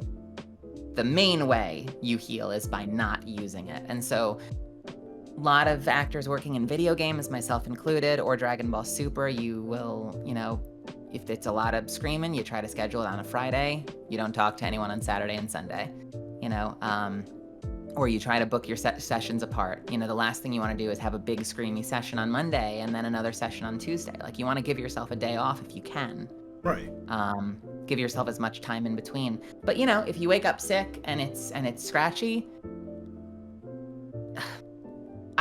the main way you heal is by not using it. And so a lot of actors working in video games, myself included, or Dragon Ball Super, you will, you know, if it's a lot of screaming, you try to schedule it on a Friday. You don't talk to anyone on Saturday and Sunday, you know, or you try to book your sessions apart. You know, the last thing you want to do is have a big screamy session on Monday and then another session on Tuesday. Like, you want to give yourself a day off if you can. Right. Give yourself as much time in between. But, you know, if you wake up sick and it's scratchy,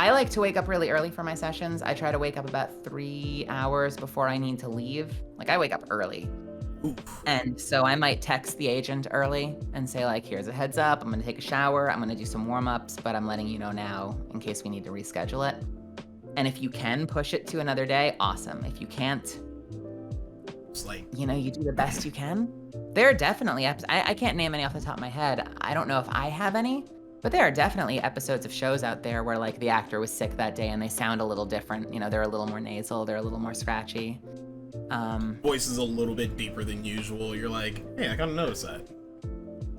I like to wake up really early for my sessions. I try to wake up about 3 hours before I need to leave. Like, I wake up early. Oof. And so I might text the agent early and say, like, here's a heads up. I'm going to take a shower. I'm going to do some warm-ups, but I'm letting you know now in case we need to reschedule it. And if you can push it to another day, awesome. If you can't, It's like, you know, you do the best you can. There are definitely I can't name any off the top of my head. I don't know if I have any, but there are definitely episodes of shows out there where, like, the actor was sick that day and they sound a little different. You know, they're a little more nasal, they're a little more scratchy. voice is a little bit deeper than usual. You're like, hey, I gotta notice that.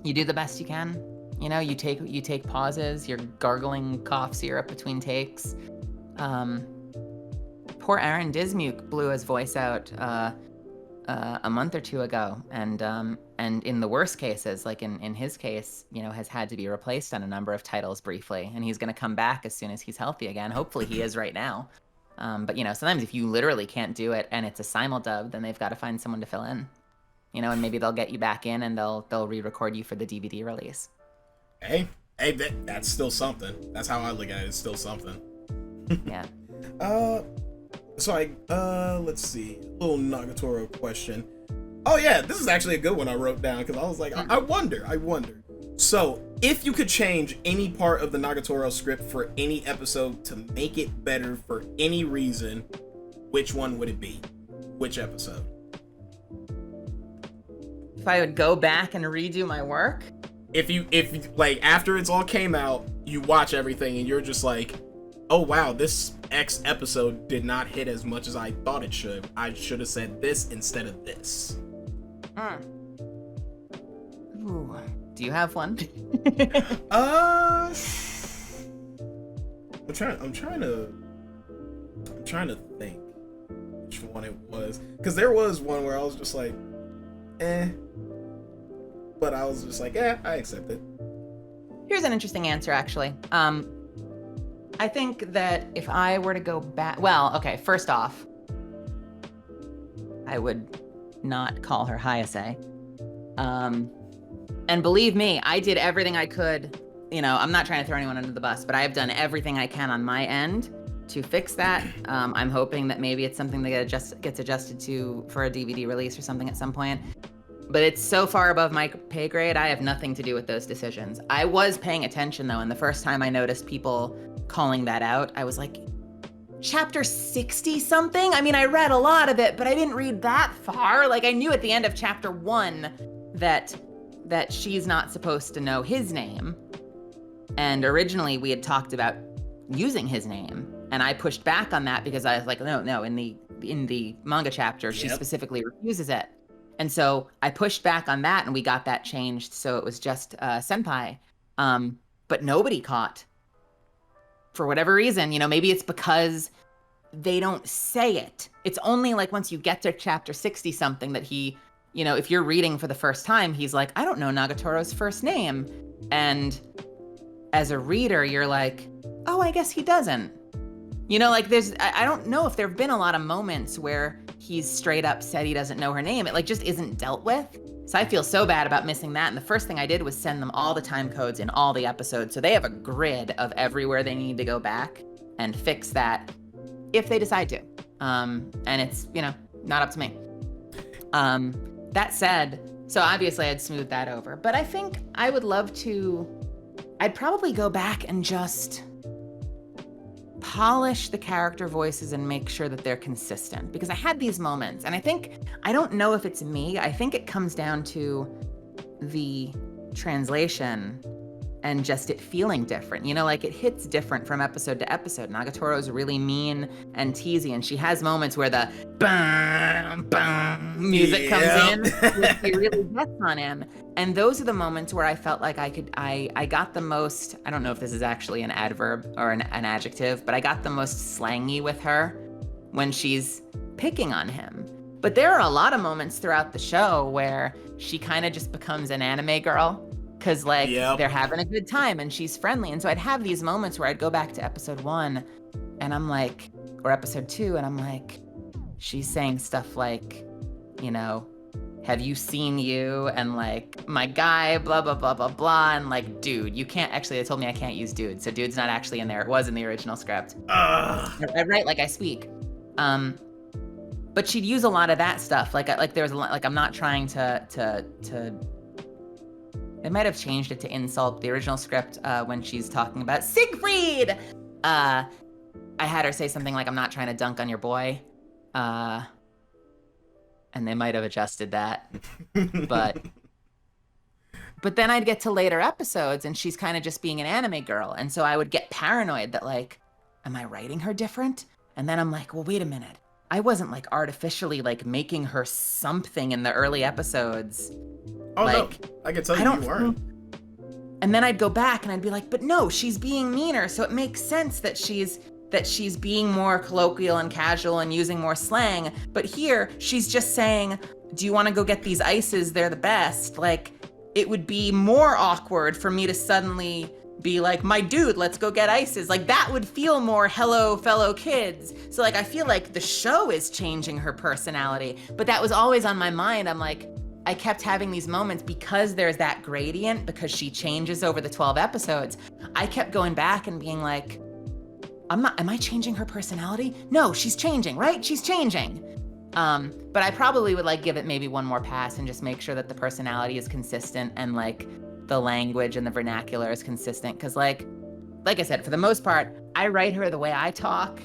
You do the best you can. You know, you take pauses, you're gargling cough syrup between takes. Poor Aaron Dismuke blew his voice out a month or two ago, and in the worst cases, like in his case, you know, has had to be replaced on a number of titles briefly, and he's going to come back as soon as he's healthy again. Hopefully he is right now. But you know, sometimes if you literally can't do it and it's a simuldub, then they've got to find someone to fill in. You know, and maybe they'll get you back in and they'll re-record you for the DVD release. Hey, that's still something. That's how I look at it. It's still something. Yeah. So let's see. A little Nagatoro question. Oh yeah, this is actually a good one I wrote down because I was like, I wonder. So, if you could change any part of the Nagatoro script for any episode to make it better for any reason, which one would it be? Which episode? If I would go back and redo my work? If like, after it's all came out, you watch everything and you're just like, oh wow, this X episode did not hit as much as I thought it should. I should have said this instead of this. Ooh. Do you have one? I'm trying to think which one it was, because there was one where I was just like, but I was just like, I accept it. Here's an interesting answer, actually. I think that if I were to go back, well, okay, first off, I would not call her Hayase. And believe me, I did everything I could. You know, I'm not trying to throw anyone under the bus, but I have done everything I can on my end to fix that. I'm hoping that maybe it's something that gets adjusted to for a DVD release or something at some point. But it's so far above my pay grade, I have nothing to do with those decisions. I was paying attention, though, and the first time I noticed people calling that out, I was like, chapter 60 something? I mean, I read a lot of it, but I didn't read that far. Like, I knew at the end of chapter 1 that she's not supposed to know his name. And originally we had talked about using his name. And I pushed back on that because I was like, no, in the manga chapter, she specifically refuses it. And so I pushed back on that and we got that changed. So it was just senpai. But nobody caught. For whatever reason, you know, maybe it's because they don't say it. It's only like once you get to chapter 60 something that he, you know, if you're reading for the first time, he's like, I don't know Nagatoro's first name. And as a reader, you're like, oh, I guess he doesn't. You know, like I don't know if there've been a lot of moments where he's straight up said he doesn't know her name. It like just isn't dealt with. So I feel so bad about missing that. And the first thing I did was send them all the time codes in all the episodes. So they have a grid of everywhere they need to go back and fix that if they decide to. And it's, you know, not up to me. That said, so obviously I'd smooth that over, but I think I would love to, I'd probably go back and just polish the character voices and make sure that they're consistent, because I had these moments and I don't know if it's me. I think it comes down to the translation and just it feeling different. You know, like it hits different from episode to episode. Nagatoro's really mean and teasy, and she has moments where the bam, bam music comes in. It really gets on him. And those are the moments where I felt like I got the most, I don't know if this is actually an adverb or an adjective, but I got the most slangy with her when she's picking on him. But there are a lot of moments throughout the show where she kind of just becomes an anime girl. Because like they're having a good time and she's friendly. And so I'd have these moments where I'd go back to episode 1 and I'm like, or episode 2, and I'm like, she's saying stuff like, you know, have you seen you? And like, my guy, blah, blah, blah, blah, blah. And like, dude, you can't actually, they told me I can't use dude. So dude's not actually in there. It was in the original script. I write like I speak. But she'd use a lot of that stuff. Like there was a lot, like, I'm not trying to they might have changed it to insult the original script when she's talking about Siegfried. I had her say something like, I'm not trying to dunk on your boy. And they might have adjusted that. But then I'd get to later episodes and she's kind of just being an anime girl. And so I would get paranoid that like, am I writing her different? And then I'm like, well, wait a minute. I wasn't like artificially like making her something in the early episodes. Oh, like, no, I can tell you weren't. And then I'd go back and I'd be like, but no, she's being meaner. So it makes sense that she's being more colloquial and casual and using more slang. But here she's just saying, do you want to go get these ices? They're the best. Like, it would be more awkward for me to suddenly be like, my dude, let's go get ices. Like, that would feel more hello, fellow kids. So like, I feel like the show is changing her personality, but that was always on my mind. I'm like, I kept having these moments because there's that gradient, because she changes over the 12 episodes. I kept going back and being like, am I changing her personality? No, she's changing, right? She's changing. But I probably would like give it maybe one more pass and just make sure that the personality is consistent and like the language and the vernacular is consistent. Cause like I said, for the most part, I write her the way I talk,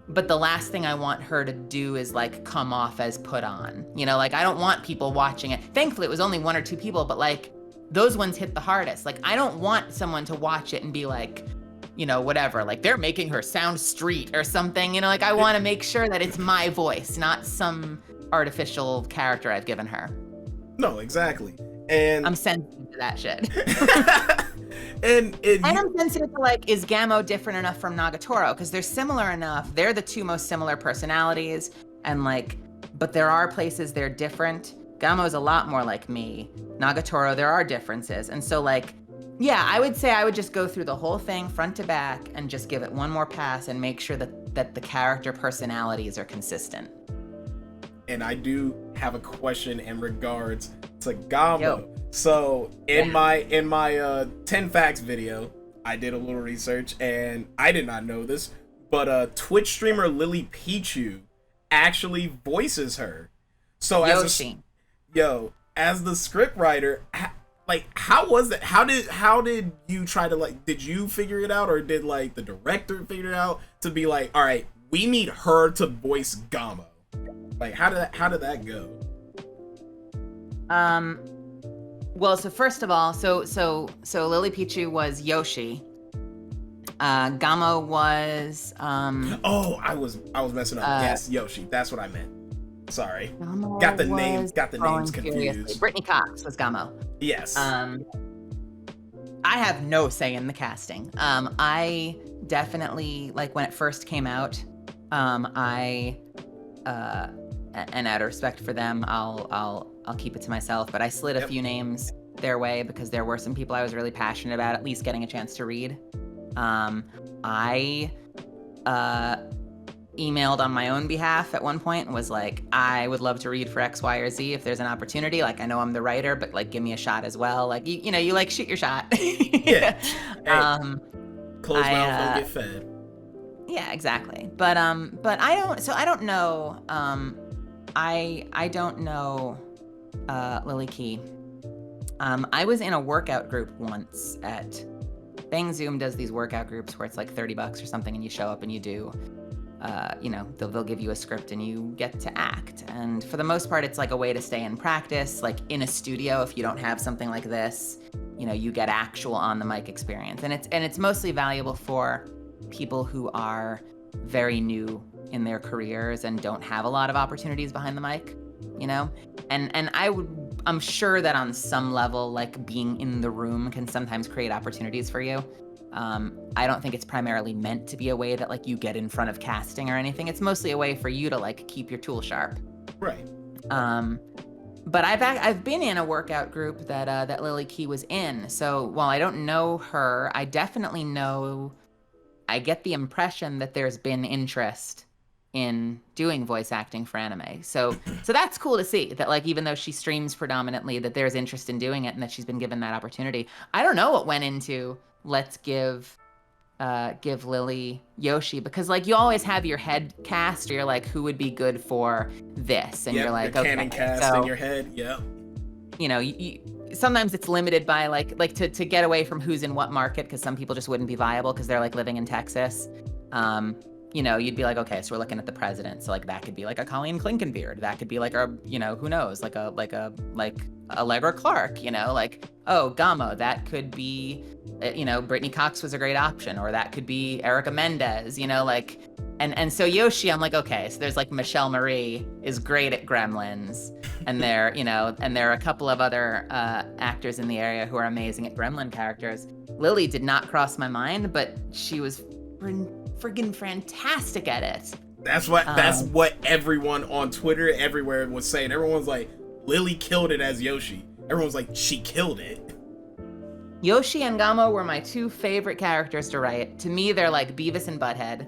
but the last thing I want her to do is like come off as put on, you know, like I don't want people watching it. Thankfully it was only 1 or 2 people, but like those ones hit the hardest. Like I don't want someone to watch it and be like, you know, whatever, like they're making her sound street or something, you know, like I want to make sure that it's my voice, not some artificial character I've given her. No, exactly. And I'm sensitive to that shit. and I'm sensitive to like, is Gamo different enough from Nagatoro? Because they're similar enough. They're the 2 most similar personalities. And like, but there are places they're different. Gamo's a lot more like me. Nagatoro, there are differences. And so like, yeah, I would say I would just go through the whole thing front to back and just give it one more pass and make sure that the character personalities are consistent. And I do have a question in regards to Gamo. Yo. So in my 10 facts video, I did a little research and I did not know this, but Twitch streamer Lily Pichu actually voices her. So as the script writer, like, how was that? How did you try to, like, did you figure it out, or did like the director figure it out to be like, all right, we need her to voice Gamo? Like, how did that go? Well, so first of all, so Lily Pichu was Yoshi. Gamo was I was messing up. Yes, Yoshi. That's what I meant. Sorry. Gamo got the names confused. Curiously. Brittany Cox was Gamo. Yes. I have no say in the casting. I definitely, like, when it first came out, and out of respect for them, I'll keep it to myself, but I slid a few names their way because there were some people I was really passionate about at least getting a chance to read. I emailed on my own behalf at one point and was like, I would love to read for X, Y, or Z if there's an opportunity. Like, I know I'm the writer, but like, give me a shot as well. Like, you know, you like shoot your shot. Yeah. Hey, closed mouth don't get fed. Yeah, exactly. But I don't know. I don't know Lily Key. I was in a workout group once at Bang Zoom does these workout groups where it's like $30 or something, and you show up and you do, you know, they'll give you a script and you get to act. And for the most part, it's like a way to stay in practice, like in a studio. If you don't have something like this, you know, you get actual on the mic experience, and it's mostly valuable for people who are very new in their careers and don't have a lot of opportunities behind the mic, you know? And I'm sure that on some level, like, being in the room can sometimes create opportunities for you. I don't think it's primarily meant to be a way that, like, you get in front of casting or anything. It's mostly a way for you to, like, keep your tool sharp. Right. But I've been in a workout group that Lily Key was in. So while I don't know her, I definitely know, I get the impression that there's been interest in doing voice acting for anime. So that's cool to see that, like, even though she streams predominantly, that there's interest in doing it and that she's been given that opportunity. I don't know what went into let's give Lily Yoshi, because like you always have your head cast, or you're like, who would be good for this, and you're like, the canon cast in your head. Yeah, you know, sometimes it's limited by like to get away from who's in what market, because some people just wouldn't be viable because they're like living in Texas. You know, you'd be like, okay, so we're looking at the president, so like that could be like a Colleen Clinkenbeard, that could be like a, you know, who knows, like Allegra Clark, you know, like, oh, Gamo, that could be, you know, Brittany Cox was a great option, or that could be Erica Mendez, you know, like, and so Yoshi, I'm like, okay, so there's like Michelle Marie is great at Gremlins, and there, you know, and there are a couple of other actors in the area who are amazing at Gremlin characters. Lily did not cross my mind, but she was friggin' fantastic at it. That's what everyone on Twitter everywhere was saying. Everyone's like, Lily killed it as Yoshi. Everyone's like, she killed it. Yoshi and Gamo were my two favorite characters to write. To me, they're like Beavis and Butthead.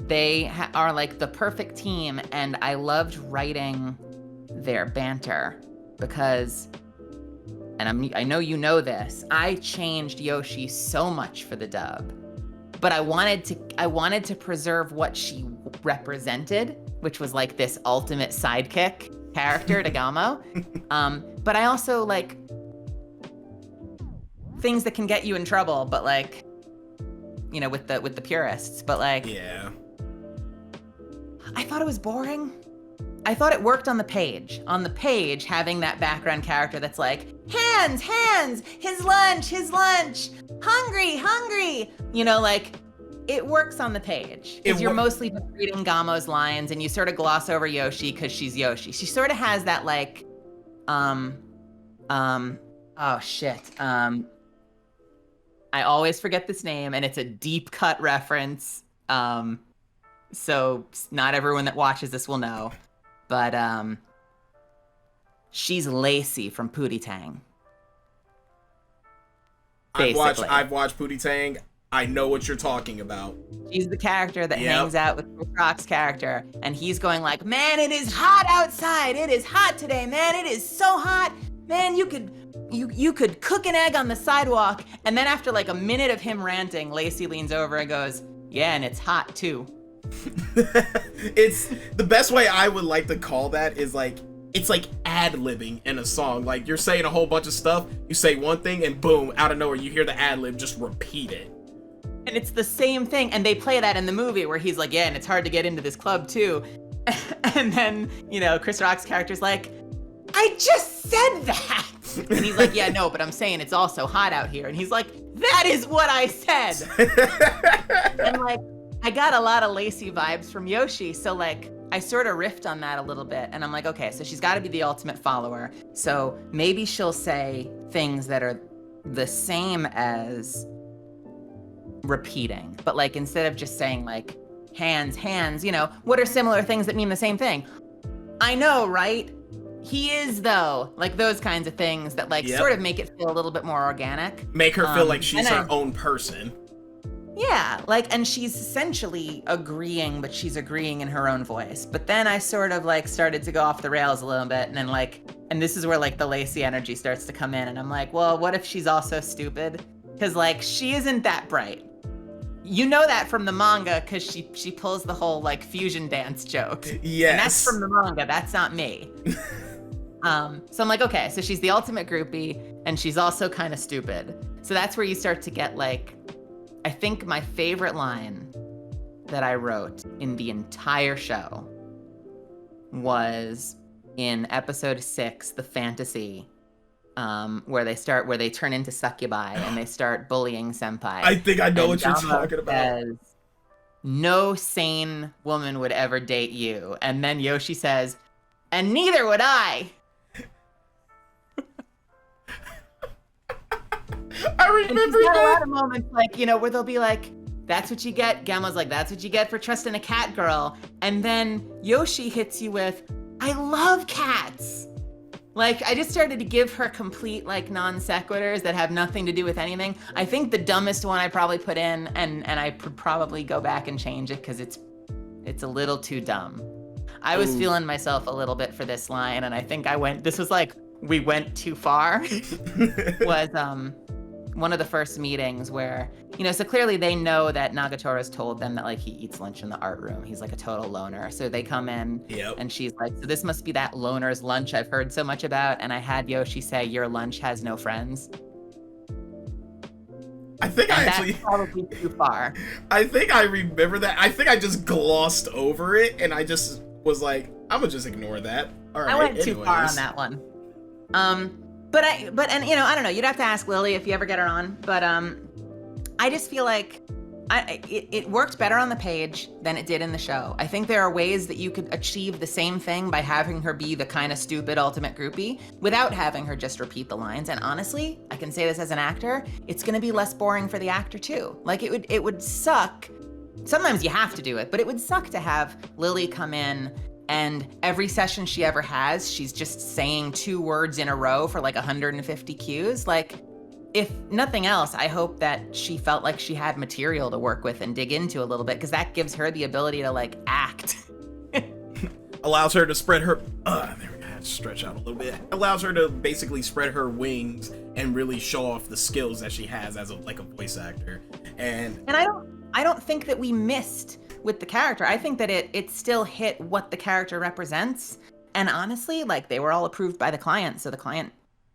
They are like the perfect team, and I loved writing their banter because, and I know you know this, I changed Yoshi so much for the dub. But I wanted to preserve what she represented, which was like this ultimate sidekick character to Gamo. But I also like things that can get you in trouble, but like, you know, with the purists. But like, yeah, I thought it was boring. I thought it worked on the page. On the page, having that background character that's like, hands, his lunch, hungry. You know, like, it works on the page. Because you're mostly just reading Gamo's lines, and you sort of gloss over Yoshi because she's Yoshi. She sort of has that like, oh shit. I always forget this name, and it's a deep cut reference. So not everyone that watches this will know. But she's Lacey from Pootie Tang. Basically. I've watched Pootie Tang. I know what you're talking about. She's the character that hangs out with Chris Rock's character, and he's going like, man, it is hot outside. It is hot today, man. It is so hot. Man, you could cook an egg on the sidewalk. And then after like a minute of him ranting, Lacey leans over and goes, yeah, and it's hot too. It's the best way I would like to call that is like, it's like ad-libbing in a song. Like, you're saying a whole bunch of stuff, you say one thing, and boom, out of nowhere you hear the ad-lib, just repeat it. And it's the same thing, and they play that in the movie where he's like, yeah, and it's hard to get into this club too. And then, you know, Chris Rock's character's like, I just said that. And he's like, yeah, no, but I'm saying it's also hot out here. And he's like, that is what I said. And like, I got a lot of Lacey vibes from Yoshi, so like, I sort of riffed on that a little bit, and I'm like, okay, so she's got to be the ultimate follower, so maybe she'll say things that are the same as repeating, but like, instead of just saying like, hands, you know, what are similar things that mean the same thing? I know, right? He is, though. Like, those kinds of things that like sort of make it feel a little bit more organic. Make her feel like she's her own person. Yeah, like, and she's essentially agreeing, but she's agreeing in her own voice. But then I sort of like started to go off the rails a little bit, and then like, and this is where like the Lacey energy starts to come in, and I'm like, well, what if she's also stupid? Because like, she isn't that bright. You know that from the manga, because she pulls the whole like fusion dance joke. Yes. And that's from the manga, that's not me. So I'm like, okay, so she's the ultimate groupie, and she's also kind of stupid. So that's where you start to get like, I think my favorite line that I wrote in the entire show was in episode 6, The Fantasy, where they turn into succubi and they start bullying Senpai. I think I know what you're talking about. Says, no sane woman would ever date you. And then Yoshi says, and neither would I. I remember that. A lot of moments like, you know, where they'll be like, that's what you get. Gamma's like, that's what you get for trusting a cat girl. And then Yoshi hits you with, I love cats. Like, I just started to give her complete like non sequiturs that have nothing to do with anything. I think the dumbest one I probably put in, and I probably go back and change it because it's It's a little too dumb. I was feeling myself a little bit for this line, and I think this was like, we went too far. Was one of the first meetings where, so clearly they know that Nagatoro's told them that like he eats lunch in the art room. He's like a total loner. So they come in and she's like, so this must be that loner's lunch I've heard so much about. And I had Yoshi say, your lunch has no friends. I think that's probably too far. I think I remember that. I think I just glossed over it and I just was like, I'm gonna just ignore that. All right. I went too far on that one. But I don't know. You'd have to ask Lily if you ever get her on. But I just feel like it worked better on the page than it did in the show. I think there are ways that you could achieve the same thing by having her be the kind of stupid ultimate groupie without having her just repeat the lines. And honestly, I can say this as an actor, it's going to be less boring for the actor too. Like it would suck. Sometimes you have to do it, but it would suck to have Lily come in and every session she ever has, she's just saying 2 words in a row for like 150 cues. Like, if nothing else, I hope that she felt like she had material to work with and dig into a little bit, because that gives her the ability to like act. Allows her to spread her, there we go, stretch out a little bit. Allows her to basically spread her wings and really show off the skills that she has as a voice actor. And I don't think that we missed with the character. I think that it still hit what the character represents. And honestly, like, they were all approved by the client, so the client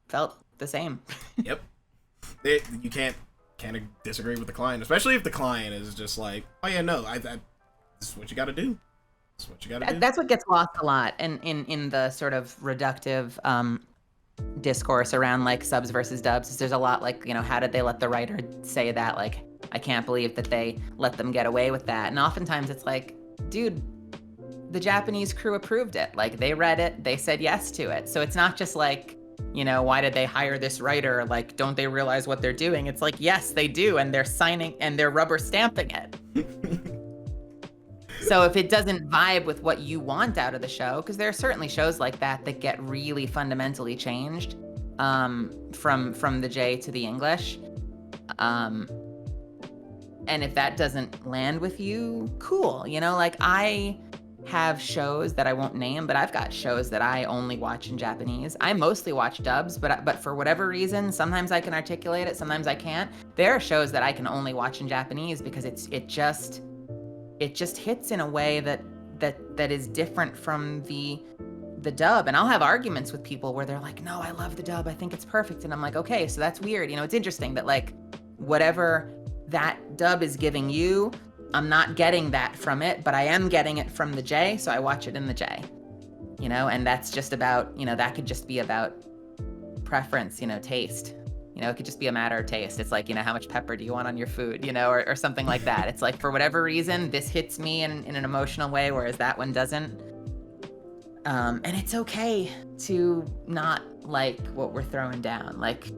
felt the same. Yep. You can't disagree with the client, especially if the client is just like, oh yeah, no, this is what you got to do. That's what you got to do. That's what gets lost a lot in the sort of reductive discourse around like subs versus dubs. There's a lot like, how did they let the writer say that? Like, I can't believe that they let them get away with that. And oftentimes it's like, dude, the Japanese crew approved it. Like, they read it, they said yes to it. So it's not just like, why did they hire this writer? Like, don't they realize what they're doing? It's like, yes, they do. And they're signing and they're rubber stamping it. So if it doesn't vibe with what you want out of the show, because there are certainly shows like that get really fundamentally changed from the J to the English. And if that doesn't land with you, cool. Like, I have shows that I won't name, but I've got shows that I only watch in Japanese. I mostly watch dubs, but for whatever reason, sometimes I can articulate it, sometimes I can't. There are shows that I can only watch in Japanese because it just hits in a way that is different from the dub. And I'll have arguments with people where they're like, no, I love the dub, I think it's perfect. And I'm like, okay, so that's weird. It's interesting that like whatever that dub is giving you, I'm not getting that from it, but I am getting it from the J, so I watch it in the J. And that's just about, that could just be about preference, taste. It could just be a matter of taste. It's like, how much pepper do you want on your food, or something like that. It's like, for whatever reason, this hits me in an emotional way, whereas that one doesn't. And it's okay to not like what we're throwing down. Like,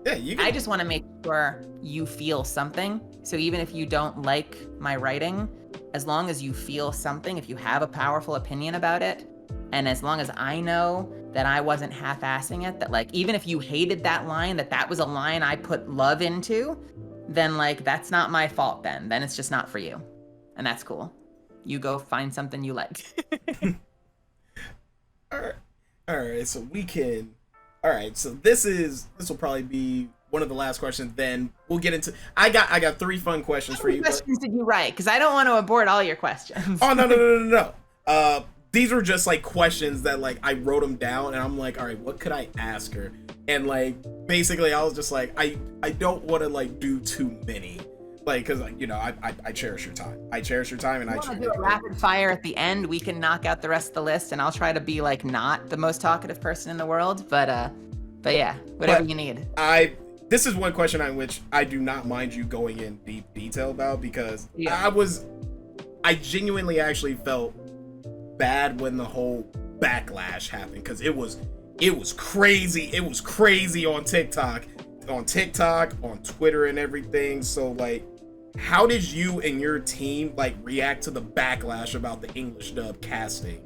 yeah, I just want to make sure you feel something. So even if you don't like my writing, as long as you feel something, if you have a powerful opinion about it, and as long as I know that I wasn't half-assing it, that like, even if you hated that line, that was a line I put love into, then like, that's not my fault then. Then it's just not for you. And that's cool. You go find something you like. All right. So all right. So this will probably be one of the last questions. Then we'll get into, I got 3 fun questions for you. How many questions did you write? Because I don't want to abort all your questions. Oh, no. These were just like questions that like I wrote them down and I'm like, all right, what could I ask her? And like, basically I was just like, I don't want to like do too many, like, cause I cherish your time. I cherish your time, and I want to do a rapid fire at the end. We can knock out the rest of the list, and I'll try to be like not the most talkative person in the world, but yeah, whatever you need. This is one question on which I do not mind you going in deep detail about, because I genuinely actually felt bad when the whole backlash happened, because it was crazy. It was crazy on TikTok, on Twitter and everything. So like, how did you and your team like react to the backlash about the English dub casting?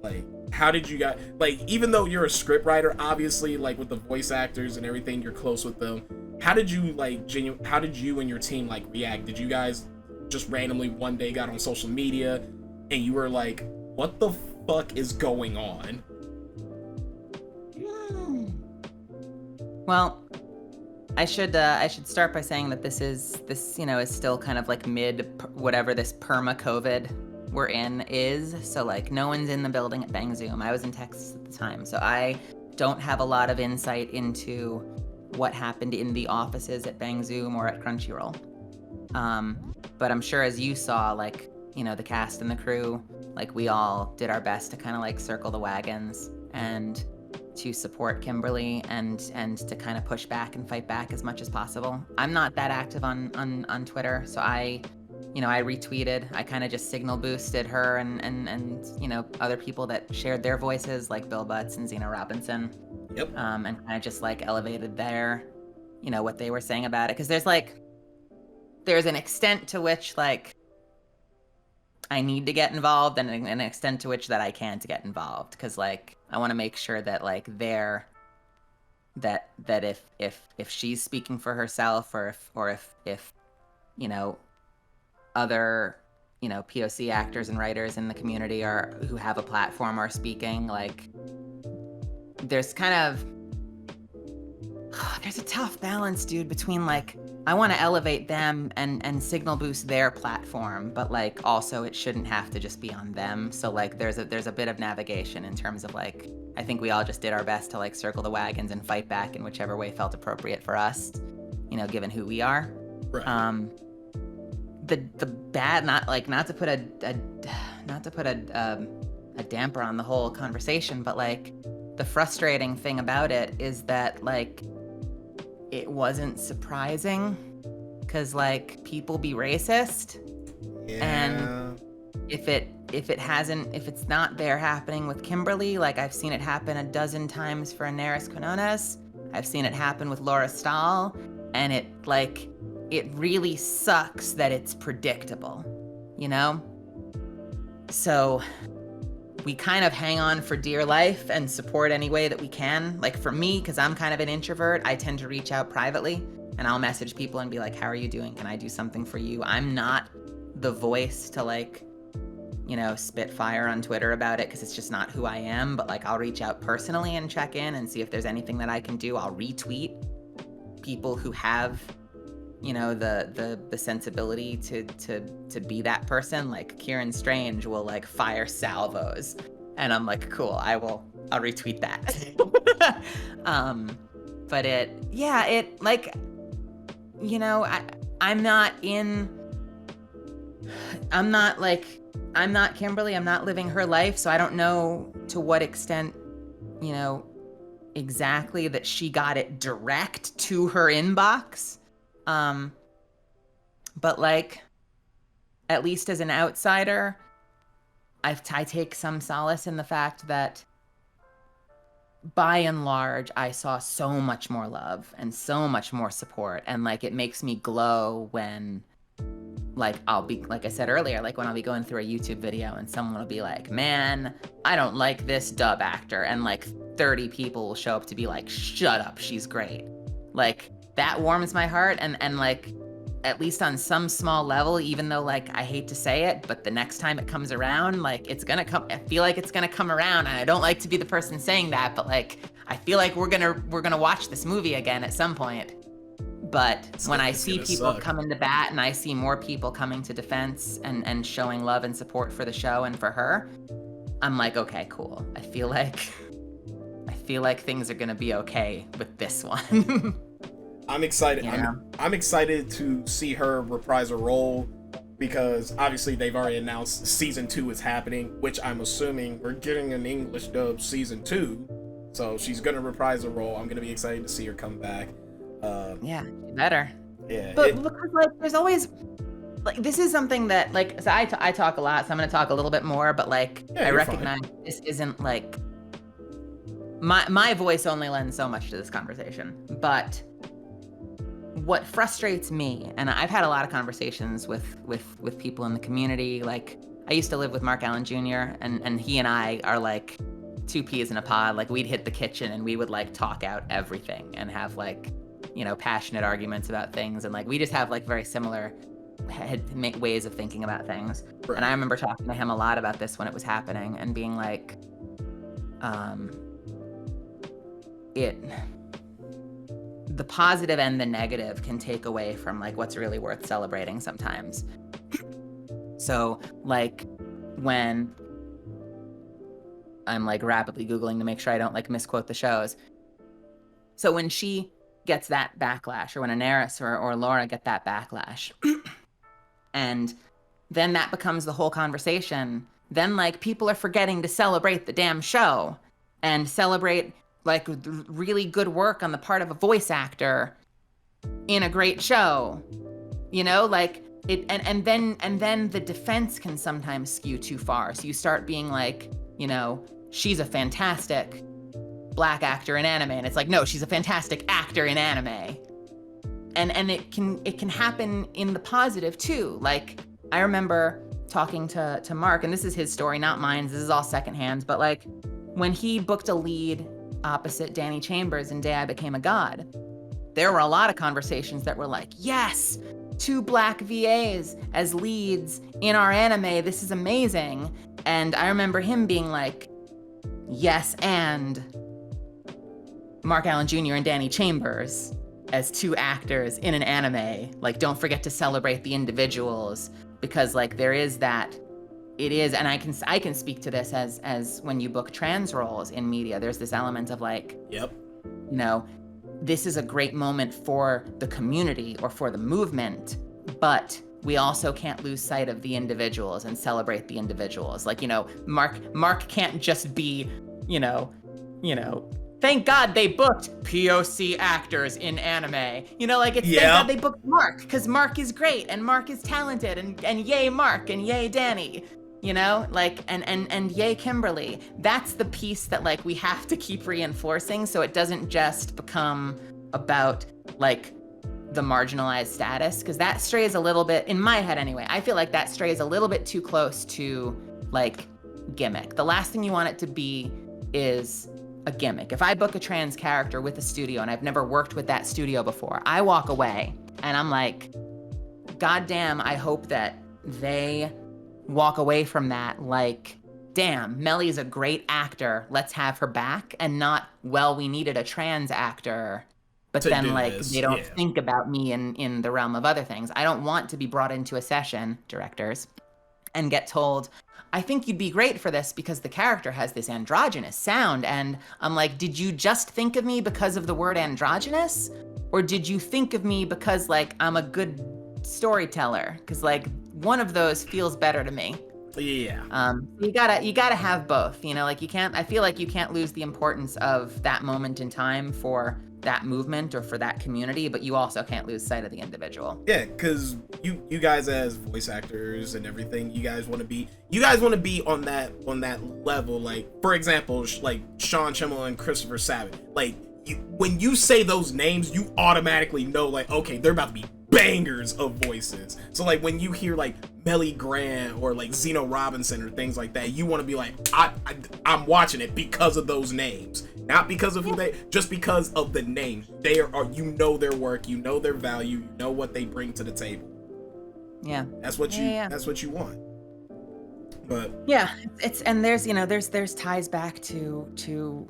Like, how did you guys, like, even though you're a script writer, obviously, like with the voice actors and everything, you're close with them. How did you like how did you and your team like react? Did you guys just randomly one day got on social media and you were like, what the fuck is going on? Well, I should start by saying that this is still kind of like mid whatever this perma COVID we're in is. So like no one's in the building at Bang Zoom. I was in Texas at the time, so I don't have a lot of insight into what happened in the offices at Bang Zoom or at Crunchyroll. But I'm sure as you saw, like, the cast and the crew, like we all did our best to kind of like circle the wagons and to support Kimberly and to kind of push back and fight back as much as possible. I'm not that active on Twitter, so I retweeted. I kind of just signal boosted her and other people that shared their voices, like Bill Butts and Zena Robinson. Yep. And kind of just like elevated their, what they were saying about it, because there's an extent to which like I need to get involved and an extent to which that I can't get involved, because like I want to make sure that like that if she's speaking for herself or if other POC actors and writers in the community who have a platform are speaking, like there's a tough balance, dude, between like I want to elevate them and signal boost their platform, but like also it shouldn't have to just be on them. So like there's a bit of navigation in terms of like I think we all just did our best to like circle the wagons and fight back in whichever way felt appropriate for us, given who we are. Right. The bad, not to put a damper on the whole conversation, but like the frustrating thing about it is that like it wasn't surprising, because like people be racist. Yeah. And if it's not there happening with Kimberly, like I've seen it happen a dozen times for Inaris Quinones. I've seen it happen with Laura Stahl, and it really sucks that it's predictable, So we kind of hang on for dear life and support any way that we can. Like for me, because I'm kind of an introvert, I tend to reach out privately and I'll message people and be like, how are you doing? Can I do something for you? I'm not the voice to like, spit fire on Twitter about it, because it's just not who I am. But like I'll reach out personally and check in and see if there's anything that I can do. I'll retweet people who have the sensibility to be that person. Like Kieran Strange will like fire salvos and I'm like, cool, I'll retweet that. But I'm not Kimberly, I'm not living her life, so I don't know to what extent exactly that she got it direct to her inbox. But like, at least as an outsider, I take some solace in the fact that by and large, I saw so much more love and so much more support. And like, it makes me glow when like, I'll be, like I said earlier, like when I'll be going through a YouTube video and someone will be like, man, I don't like this dub actor. And like 30 people will show up to be like, shut up, she's great. Like, that warms my heart, and like, at least on some small level, even though like I hate to say it, but the next time it comes around, like it's gonna come. I feel like it's gonna come around, and I don't like to be the person saying that, but like I feel like we're gonna watch this movie again at some point. But when I see people coming to bat and I see more people coming to defense and showing love and support for the show and for her, I'm like, okay, cool. I feel like things are gonna be okay with this one. I'm excited. Yeah. I'm excited to see her reprise a role, because obviously they've already announced season 2 is happening, which I'm assuming we're getting an English dub season 2. So she's gonna reprise a role. I'm gonna be excited to see her come back. Yeah, better. Yeah. But because like there's always like, this is something that like, so I talk a lot, so I'm gonna talk a little bit more, but like I recognize this isn't like my voice only lends so much to this conversation. But what frustrates me, and I've had a lot of conversations with people in the community, like I used to live with Mark Allen Jr. and he and I are like two peas in a pod. Like we'd hit the kitchen and we would like talk out everything and have like, passionate arguments about things. And like, we just have like very similar ways of thinking about things. Right. And I remember talking to him a lot about this when it was happening and being like, the positive and the negative can take away from like what's really worth celebrating sometimes. So like when I'm like rapidly Googling to make sure I don't like misquote the shows. So when she gets that backlash, or when Daenerys or Laura get that backlash, and then that becomes the whole conversation, then like people are forgetting to celebrate the damn show and celebrate like really good work on the part of a voice actor in a great show, you know, like it, and then the defense can sometimes skew too far. So you start being like, you know, she's a fantastic Black actor in anime, and it's like, no, she's a fantastic actor in anime. And it can happen in the positive too. Like I remember talking to Mark, and this is his story, not mine. This is all secondhand, but like when he booked a lead opposite Danny Chambers in Day I Became a God, there were a lot of conversations that were like, yes, 2 Black VAs as leads in our anime, this is amazing. And I remember him being like, yes, and Mark Allen Jr. and Danny Chambers as 2 actors in an anime, like don't forget to celebrate the individuals, because like there is that, it is, and I can speak to this as when you book trans roles in media, there's this element of like, yep, you know, this is a great moment for the community or for the movement, but we also can't lose sight of the individuals and celebrate the individuals. Like, you know, Mark can't just be, you know, thank God they booked POC actors in anime. You know, like it's thank God they booked Mark, because Mark is great and Mark is talented and yay Mark and yay Danny. You know, like, and yay Kimberly. That's the piece that like we have to keep reinforcing, so it doesn't just become about like the marginalized status, because that strays a little bit, in my head anyway, I feel like that strays a little bit too close to like gimmick. The last thing you want it to be is a gimmick. If I book a trans character with a studio and I've never worked with that studio before, I walk away and I'm like, God damn, I hope that they walk away from that like, damn, Meli's a great actor, let's have her back, and not, well, we needed a trans actor, but then like they don't think about me in the realm of other things. I don't want to be brought into a session, directors, and get told, I think you'd be great for this because the character has this androgynous sound. And I'm like, did you just think of me because of the word androgynous? Or did you think of me because like I'm a good storyteller? Because like one of those feels better to me. Yeah. You gotta have both, you know, like I feel like you can't lose the importance of that moment in time for that movement or for that community, but you also can't lose sight of the individual. Yeah, because you guys as voice actors and everything, you guys want to be on that level. Like, for example, like Sean Schimmel and Christopher Sabat. Like, when you say those names, you automatically know, like, okay, they're about to be bangers of voices. So like when you hear like Meli Grant or like Zeno Robinson or things like that, you want to be like, I'm watching it because of those names, not because of who they, just because of the names. They are, you know, their work, you know their value, you know what they bring to the table. Yeah, that's what that's what you want. But yeah, it's, and there's, you know, there's ties back to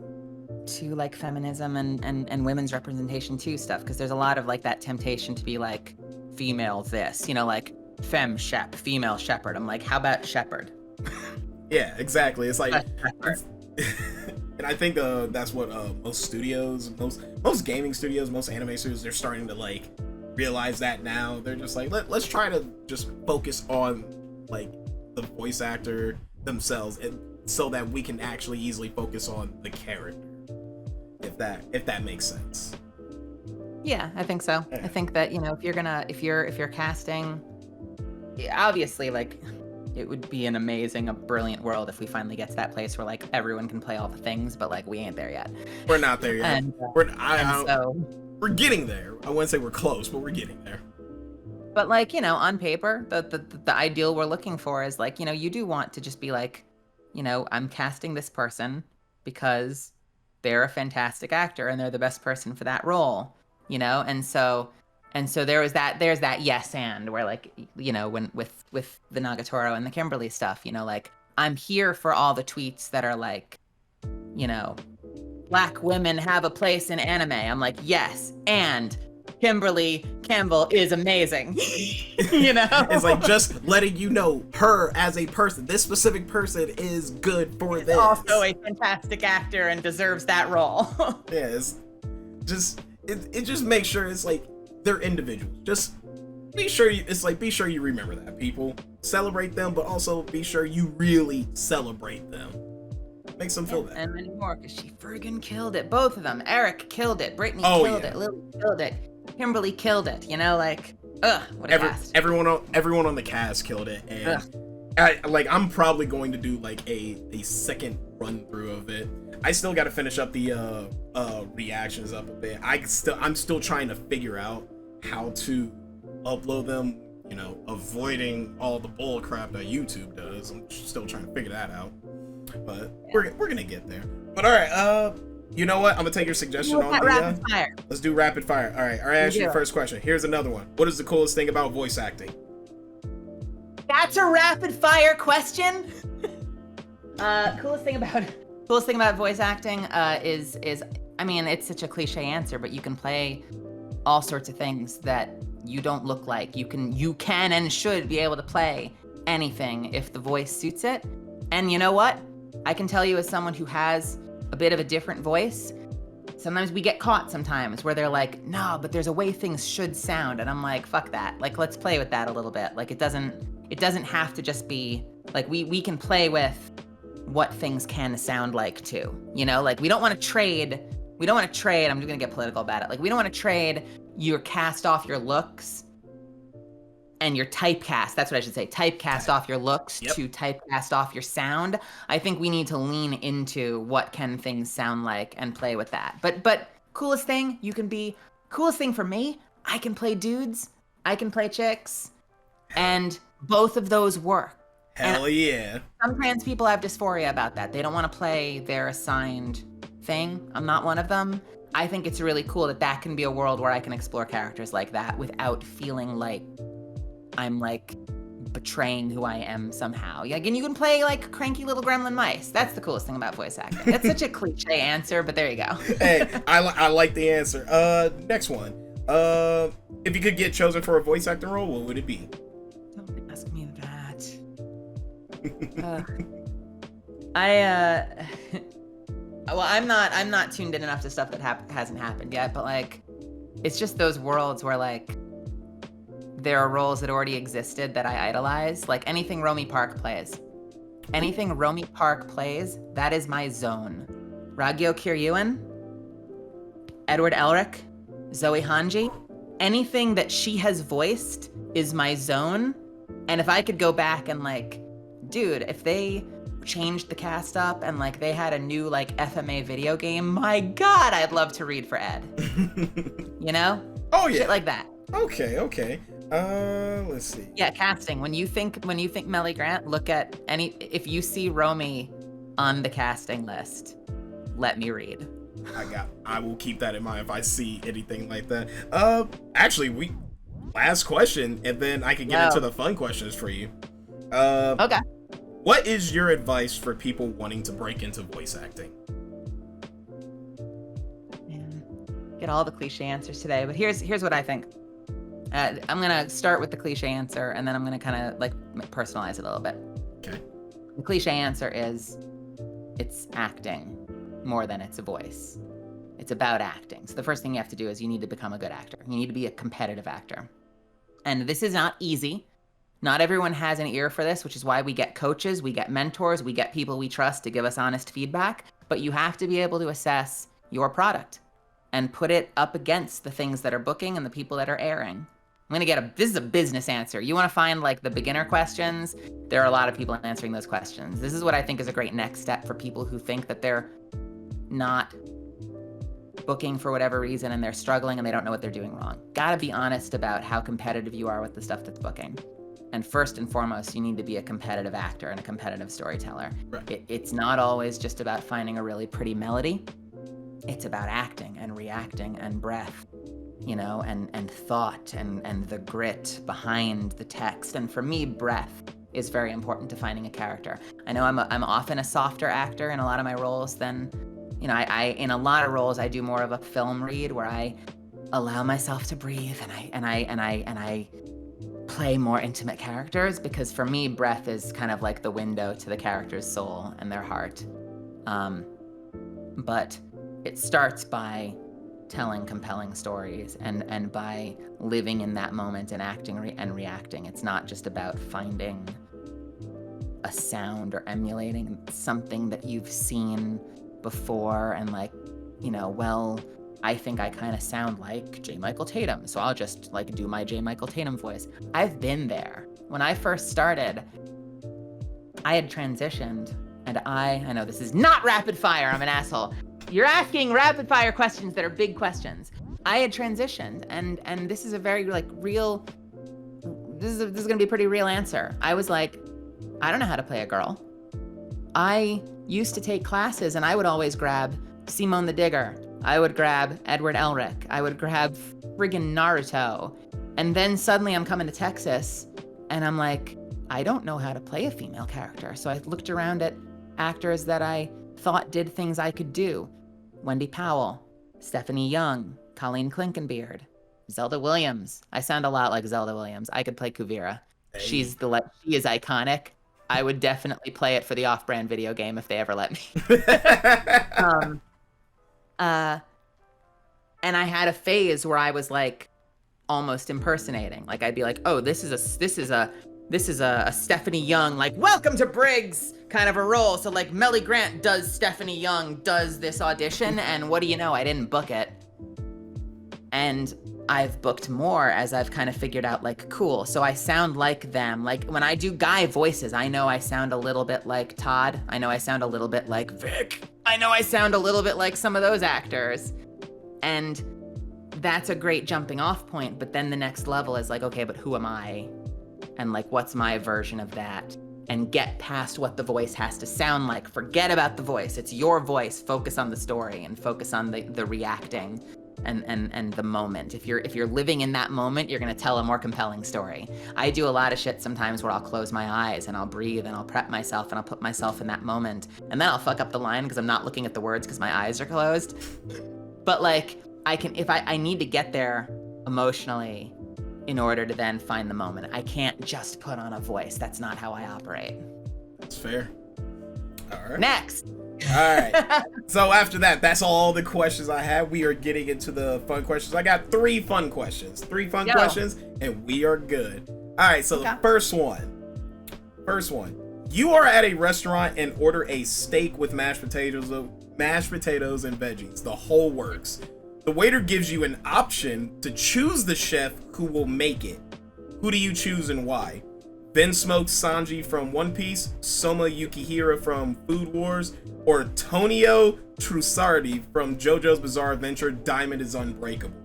like feminism and women's representation too stuff, because there's a lot of like that temptation to be like female this, you know, like femme shep, female shepherd. I'm like, how about shepherd? Yeah, exactly. It's like and I think that's what most studios, most gaming studios, most anime studios, they're starting to like realize that now. They're just like, let's try to just focus on like the voice actor themselves, and so that we can actually easily focus on the character. If that makes sense. Yeah, I think so. Yeah. I think that, you know, if you're casting, obviously, like, it would be an amazing, a brilliant world if we finally get to that place where like everyone can play all the things, but like we ain't there yet. We're not there yet. And, we're getting there. I wouldn't say we're close, but we're getting there. But like, you know, on paper, the ideal we're looking for is like, you know, you do want to just be like, you know, I'm casting this person because they're a fantastic actor and they're the best person for that role, you know? And so, And so there's that yes and where like, you know, when with the Nagatoro and the Kimberly stuff, you know, like I'm here for all the tweets that are like, you know, Black women have a place in anime. I'm like, yes, and Kimberly Campbell is amazing. You know? It's like just letting you know her as a person. This specific person is good for this. Also a fantastic actor and deserves that role. Yeah, it's just it just makes sure it's like they're individuals. Just be sure you remember that, people. Celebrate them, but also be sure you really celebrate them. Makes them feel that. And many more, because she friggin' killed it. Both of them. Eric killed it. Brittany killed it. Lily killed it. Kimberly killed it. You know, like, what a cast. Everyone on the cast killed it. And I'm probably going to do like a second run through of it. I still got to finish up the reactions up a bit. I'm still trying to figure out how to upload them, you know, avoiding all the bull crap that YouTube does. I'm still trying to figure that out. But we're gonna get there. But all right, you know what? I'm gonna take your suggestion on the rapid fire. Let's do rapid fire. All right, I asked you the first question. Here's another one. What is the coolest thing about voice acting? That's a rapid fire question. Coolest thing about voice acting is I mean, it's such a cliche answer, but you can play all sorts of things that you don't look like. You can and should be able to play anything if the voice suits it. And you know what? I can tell you as someone who has a bit of a different voice, sometimes we get caught sometimes where they're like, no, but there's a way things should sound. And I'm like, fuck that. Like, let's play with that a little bit. Like, it doesn't have to just be, like, we can play with what things can sound like too. You know, like we don't want to trade, I'm just gonna get political about it. Like, we don't want to trade your cast off your looks and your typecast, that's what I should say, typecast off your looks to typecast off your sound. I think we need to lean into what can things sound like and play with that. But coolest thing for me, I can play dudes, I can play chicks, and both of those work. Hell yeah. Some trans people have dysphoria about that. They don't want to play their assigned thing. I'm not one of them. I think it's really cool that can be a world where I can explore characters like that without feeling like I'm like betraying who I am somehow. Like, and you can play like cranky little gremlin mice. That's the coolest thing about voice acting. It's such a cliche answer, but there you go. Hey, I like the answer. Next one. If you could get chosen for a voice acting role, what would it be? Don't ask me that. Well, I'm not tuned in enough to stuff that hasn't happened yet, but like, it's just those worlds where like, there are roles that already existed that I idolize. Like anything Romy Park plays. That is my zone. Ragyo Kiryuin, Edward Elric, Zoe Hanji, anything that she has voiced is my zone. And if I could go back and like, dude, if they changed the cast up and like they had a new like FMA video game, my God, I'd love to read for Ed. You know? Oh yeah. Shit like that. Okay. Let's see. Yeah, casting. When you think Meli Grant, look at if you see Romy on the casting list, let me read. I will keep that in mind if I see anything like that. Actually, last question, and then I can get into the fun questions for you. Okay. What is your advice for people wanting to break into voice acting? Man, get all the cliche answers today, but here's what I think. I'm gonna start with the cliche answer, and then I'm gonna kind of like personalize it a little bit. Okay. The cliche answer is, it's acting more than it's a voice. It's about acting. So the first thing you have to do is you need to become a good actor. You need to be a competitive actor. And this is not easy. Not everyone has an ear for this, which is why we get coaches, we get mentors, we get people we trust to give us honest feedback. But you have to be able to assess your product and put it up against the things that are booking and the people that are airing. This is a business answer. You want to find like the beginner questions? There are a lot of people answering those questions. This is what I think is a great next step for people who think that they're not booking for whatever reason and they're struggling and they don't know what they're doing wrong. Gotta be honest about how competitive you are with the stuff that's booking. And first and foremost, you need to be a competitive actor and a competitive storyteller. Right. It's not always just about finding a really pretty melody. It's about acting and reacting and breath. and thought and the grit behind the text. And for me, breath is very important to finding a character. I know I'm often a softer actor in a lot of my roles than, I in a lot of roles I do more of a film read where I allow myself to breathe and I play more intimate characters, because for me, breath is kind of like the window to the character's soul and their heart. But it starts by telling compelling stories and by living in that moment and acting and reacting. It's not just about finding a sound or emulating something that you've seen before and I think I kind of sound like J. Michael Tatum, so I'll just do my J. Michael Tatum voice. I've been there. When I first started, I had transitioned, and I know this is not rapid fire, I'm an asshole. You're asking rapid fire questions that are big questions. I had transitioned, and this is a very real, this is gonna be a pretty real answer. I was like, I don't know how to play a girl. I used to take classes and I would always grab Simone the Digger. I would grab Edward Elric. I would grab friggin' Naruto. And then suddenly I'm coming to Texas and I'm like, I don't know how to play a female character. So I looked around at actors that I thought did things I could do. Wendy Powell, Stephanie Young, Colleen Clinkenbeard, Zelda Williams. I sound a lot like Zelda Williams. I could play Kuvira. Hey. She is iconic. I would definitely play it for the off-brand video game if they ever let me. And I had a phase where I was almost impersonating. I'd be like, oh, this is a Stephanie Young, welcome to Briggs kind of a role. So Meli Grant does Stephanie Young, does this audition, and what do you know? I didn't book it. And I've booked more as I've kind of figured out cool, so I sound like them. When I do guy voices, I know I sound a little bit like Todd. I know I sound a little bit like Vic. I know I sound a little bit like some of those actors. And that's a great jumping off point, but then the next level is okay, but who am I? And what's my version of that? And get past what the voice has to sound like. Forget about the voice. It's your voice. Focus on the story and focus on the reacting. And the moment. If you're living in that moment, you're gonna tell a more compelling story. I do a lot of shit sometimes where I'll close my eyes and I'll breathe and I'll prep myself and I'll put myself in that moment, and then I'll fuck up the line because I'm not looking at the words because my eyes are closed. But I can, if I need to get there emotionally in order to then find the moment. I can't just put on a voice. That's not how I operate. That's fair. All right. Next. All right. So after that, that's all the questions I have. We are getting into the fun questions. I got three fun questions, and we are good. All right. So the first one. You are at a restaurant and order a steak with mashed potatoes and veggies, the whole works. The waiter gives you an option to choose the chef who will make it. Who do you choose and why? Vinsmoke Sanji from One Piece, Soma Yukihira from Food Wars, or Tonio Trussardi from JoJo's Bizarre Adventure Diamond is Unbreakable?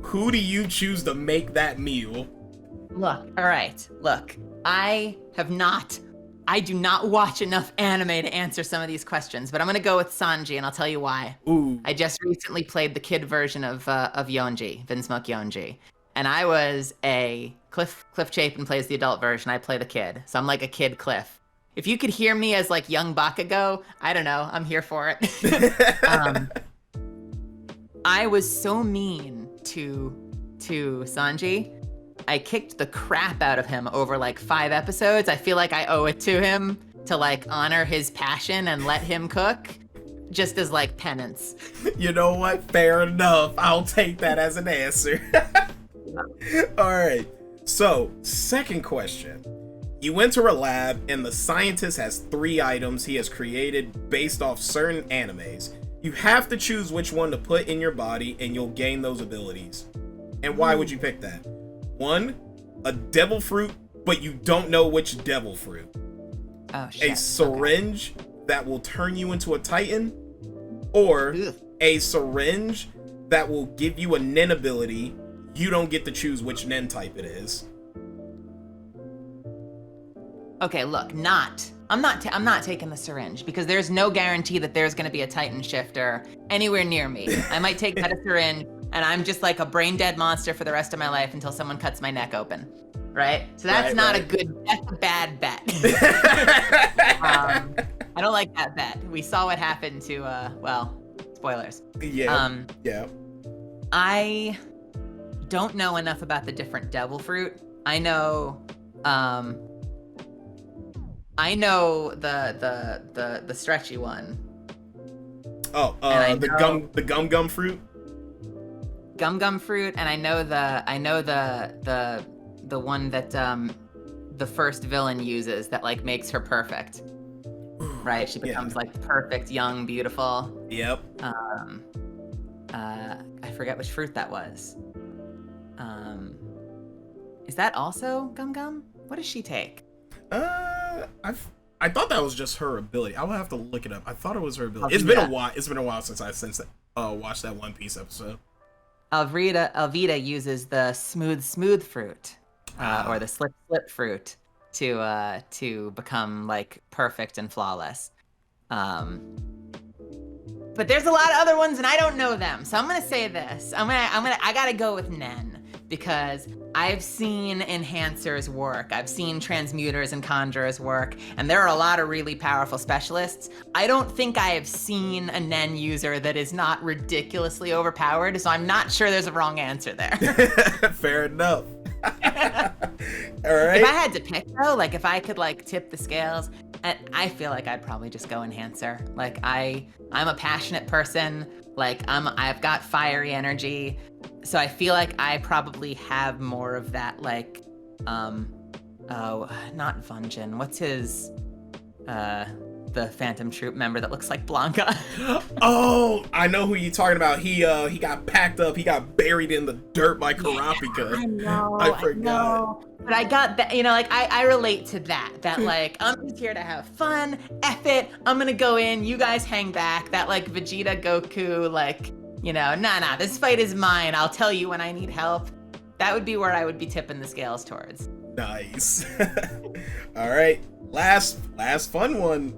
Who do you choose to make that meal? Look, I do not watch enough anime to answer some of these questions, but I'm gonna go with Sanji, and I'll tell you why. Ooh. I just recently played the kid version of Yonji, Vinsmoke Yonji, and I was a Cliff Chapin plays the adult version. I play the kid, so I'm like a kid Cliff. If you could hear me as young Bakugo, I don't know, I'm here for it. I was so mean to Sanji. I kicked the crap out of him over 5 episodes. I feel like I owe it to him to honor his passion and let him cook, just as penance. You know what? Fair enough. I'll take that as an answer. All right. So, second question. You enter a lab and the scientist has 3 items he has created based off certain animes. You have to choose which one to put in your body and you'll gain those abilities. And why would you pick that? 1, a devil fruit, but you don't know which devil fruit. Oh, shit. A syringe that will turn you into a titan, or a syringe that will give you a nin ability. You don't get to choose which nin type it is. Okay, look, not I'm not taking the syringe because there's no guarantee that there's going to be a Titan shifter anywhere near me. I might take that syringe and I'm just like a brain dead monster for the rest of my life until someone cuts my neck open. Right? So that's that's a bad bet. I don't like that bet. We saw what happened to, spoilers. Yeah. Yeah. I don't know enough about the different devil fruit. I know the stretchy one. Oh, the gum fruit. Gum fruit, and I know the one that the first villain uses that like makes her perfect. Right? She becomes like perfect, young, beautiful. Yep. I forget which fruit that was. Is that also gum? What does she take? I thought that was just her ability. I will have to look it up. I thought it was her ability. It's been a while since I watched that One Piece episode. Alvida uses the smooth fruit, or the slip fruit to become like perfect and flawless. But there's a lot of other ones and I don't know them. So I'm gonna say this. I gotta go with Nen because I've seen enhancers work. I've seen transmuters and conjurers work, and there are a lot of really powerful specialists. I don't think I have seen a Nen user that is not ridiculously overpowered, so I'm not sure there's a wrong answer there. Fair enough. All right. If I had to pick though, like if I could like tip the scales, I feel like I'd probably just go enhancer. Like I'm a passionate person. Like I've got fiery energy. So I feel like I probably have more of that like not Vunjin. What's his the Phantom Troop member that looks like Blanca? Oh, I know who you're talking about. He got packed up. He got buried in the dirt by Karapika. I know. I forgot. Know. But I got that, like I relate to that. That like, I'm just here to have fun. F it. I'm gonna go in. You guys hang back. That like Vegeta, Goku, like, nah, this fight is mine. I'll tell you when I need help. That would be where I would be tipping the scales towards. Nice. All right. Last fun one.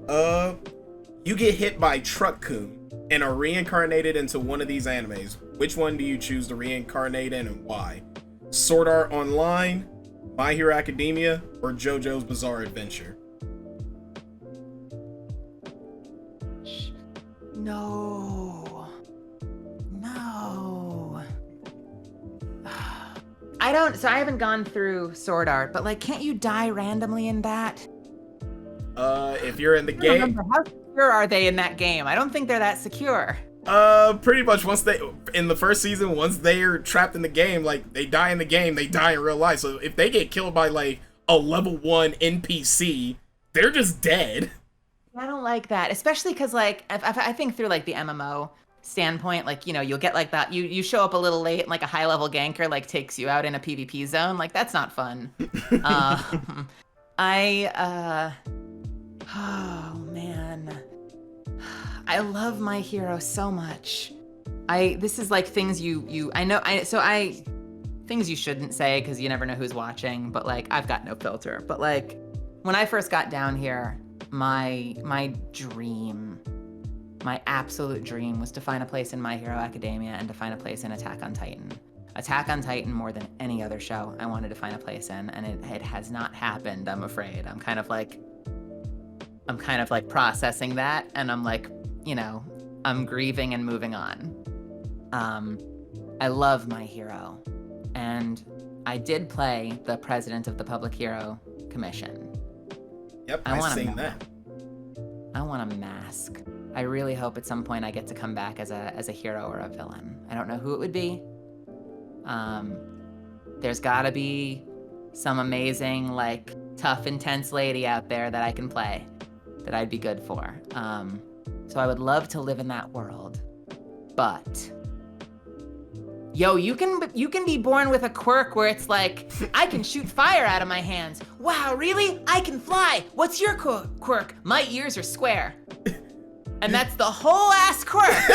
You get hit by Truck-kun and are reincarnated into one of these animes. Which one do you choose to reincarnate in and why? Sword Art Online, My Hero Academia, or JoJo's Bizarre Adventure? No. I haven't gone through Sword Art, but like, can't you die randomly in that? If you're in the game. How secure are they in that game? I don't think they're that secure. Pretty much in the first season, once they're trapped in the game, like they die in the game, they die in real life. So if they get killed by like a level 1 NPC, they're just dead. I don't like that, especially because like I think through like the MMO standpoint, like you'll get like that. You show up a little late, and like a high level ganker like takes you out in a PvP zone. Like that's not fun. Oh man, I love My Hero so much. This is like things things you shouldn't say because you never know who's watching. But like I've got no filter. But like when I first got down here, my absolute dream was to find a place in My Hero Academia and to find a place in Attack on Titan. Attack on Titan more than any other show I wanted to find a place in, and it has not happened, I'm afraid. I'm kind of like processing that, and I'm like, I'm grieving and moving on. I love My Hero, and I did play the president of the Public Hero Commission. Yep, I've seen that. I want a mask. I really hope at some point I get to come back as a hero or a villain. I don't know who it would be. There's gotta be some amazing, like, tough, intense lady out there that I can play that I'd be good for. So I would love to live in that world. But you can be born with a quirk where it's like, I can shoot fire out of my hands. Wow, really? I can fly. What's your quirk? My ears are square. And that's the whole ass quirk. So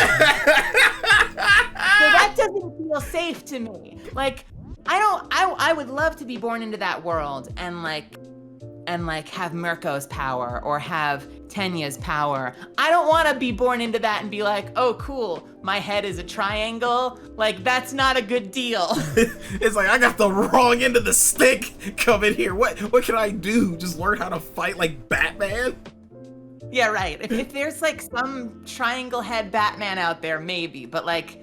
that doesn't feel safe to me. Like, I would love to be born into that world and like and like have Mirko's power or have Tenya's power. I don't want to be born into that and be like, oh, cool, my head is a triangle. Like, that's not a good deal. It's like, I got the wrong end of the stick coming here. What can I do? Just learn how to fight like Batman? Yeah, right. If there's like some triangle head Batman out there, maybe. But like,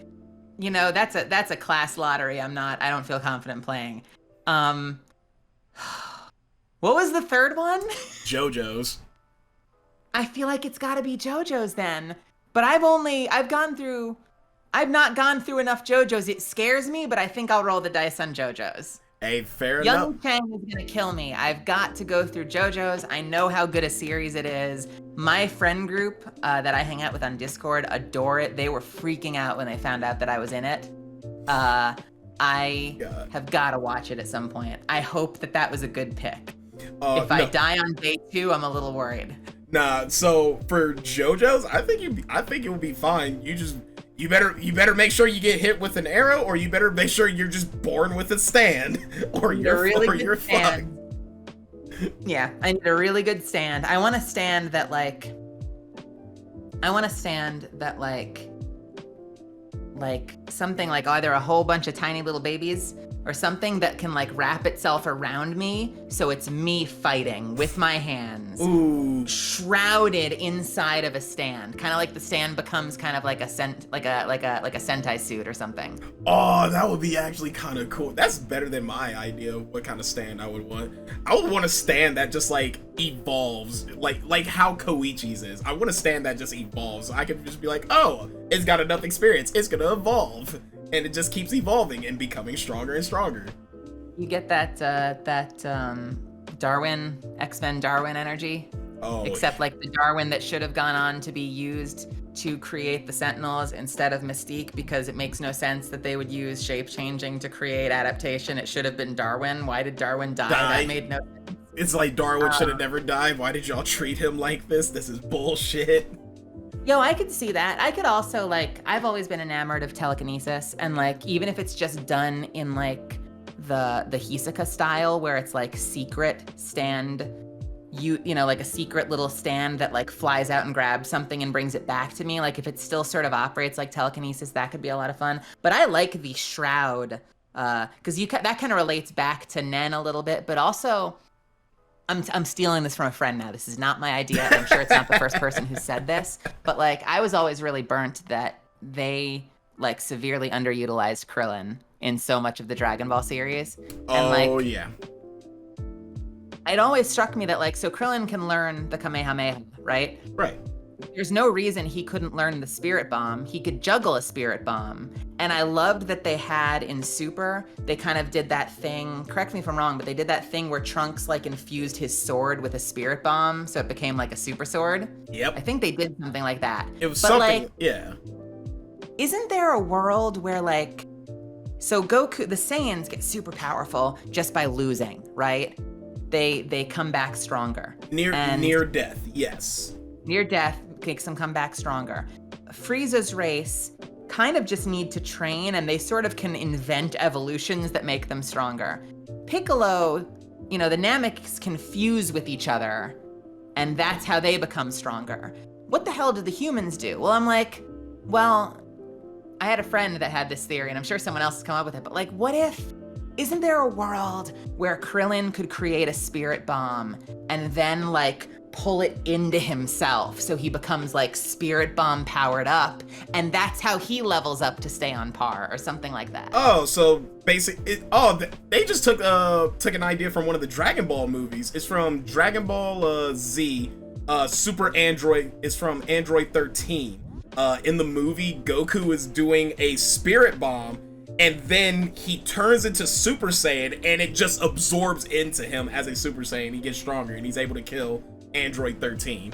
you know, that's a class lottery. I don't feel confident playing. What was the third one? JoJo's. I feel like it's got to be JoJo's then. But I've not gone through enough JoJo's. It scares me, but I think I'll roll the dice on JoJo's. Hey, fair Young enough. Chang is going to kill me. I've got to go through JoJo's. I know how good a series it is. My friend group that I hang out with on Discord adore it. They were freaking out when they found out that I was in it. I have got to watch it at some point. I hope that was a good pick. If I die on day 2, I'm a little worried. Nah, so for JoJo's, I think it will be fine. You better make sure you get hit with an arrow, or you better make sure you're just born with a stand, or you're fucked. Yeah, I need a really good stand. I want a stand that like something like either a whole bunch of tiny little babies or something that can like wrap itself around me, so it's me fighting with my hands. Ooh. Shrouded inside of a stand, kind of like the stand becomes kind of like a Sentai suit or something. Oh, that would be actually kind of cool. That's better than my idea of what kind of stand I would want. I would want a stand that just like evolves, like how Koichi's is. I want a stand that just evolves. I can just be like, oh, it's got enough experience, it's gonna evolve. And it just keeps evolving and becoming stronger and stronger. You get that Darwin, X-Men Darwin energy. Oh. Except like the Darwin that should have gone on to be used to create the Sentinels instead of Mystique, because it makes no sense that they would use shape-changing to create adaptation. It should have been Darwin. Why did Darwin die? That made no sense. It's like Darwin should have never died. Why did y'all treat him like this? This is bullshit. Yo, I could see that. I could also, like, I've always been enamored of telekinesis, and like, even if it's just done in like the Hisoka style, where it's like secret stand, you know, like a secret little stand that like flies out and grabs something and brings it back to me. Like, if it still sort of operates like telekinesis, that could be a lot of fun. But I like the shroud, because that kind of relates back to Nen a little bit, but also, I'm stealing this from a friend now. This is not my idea. I'm sure it's not the first person who said this, but like, I was always really burnt that they like severely underutilized Krillin in so much of the Dragon Ball series. And yeah. It always struck me that like, so Krillin can learn the Kamehameha, right? Right. There's no reason he couldn't learn the Spirit Bomb. He could juggle a Spirit Bomb. And I loved that they had in Super, they kind of did that thing, correct me if I'm wrong, but they did that thing where Trunks like infused his sword with a Spirit Bomb, so it became like a super sword. Yep. I think they did something like that. It was something, like, yeah. Isn't there a world where like, so Goku, the Saiyans get super powerful just by losing, right? They come back stronger. Near death, yes. Near death makes them come back stronger. Frieza's race kind of just need to train, and they sort of can invent evolutions that make them stronger. Piccolo, you know, the Nameks can fuse with each other, and that's how they become stronger. What the hell did the humans do? Well, I'm like, well, I had a friend that had this theory, and I'm sure someone else has come up with it, but like, what if, isn't there a world where Krillin could create a spirit bomb and then like pull it into himself so he becomes like spirit bomb powered up, and that's how he levels up to stay on par or something like that? Oh, so they just took an idea from one of the Dragon Ball movies. It's from Dragon Ball Z. Super Android is from Android 13. In the movie, Goku is doing a spirit bomb, and then he turns into Super Saiyan, and it just absorbs into him as a Super Saiyan. He gets stronger, and he's able to kill Android 13.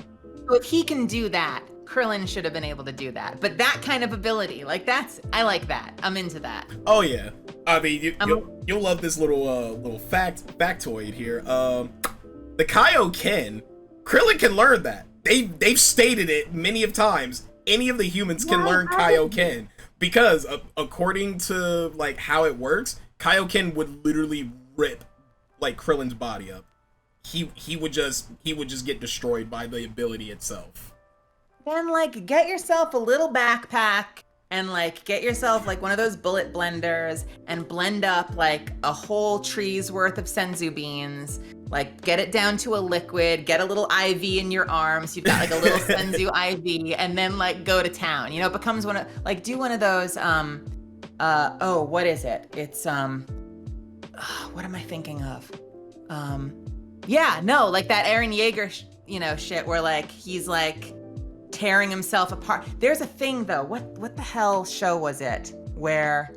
So if he can do that, Krillin should have been able to do that. But that kind of ability, like I like that. I'm into that. Oh yeah. I mean, you'll love this little factoid here. The Kaioken, Krillin can learn that. They've stated it many of times. Any of the humans can learn Kaioken, because according to like how it works, Kaioken would literally rip like Krillin's body up. he would just get destroyed by the ability itself. Then like get yourself a little backpack and like get yourself like one of those bullet blenders and blend up like a whole tree's worth of senzu beans. Like get it down to a liquid, get a little IV in your arms. You've got like a little senzu IV, and then like go to town. You know, it becomes one of like do one of those what is it? It's what am I thinking of? Like that Eren Yeager shit where like he's like tearing himself apart. There's a thing though. What the hell show was it where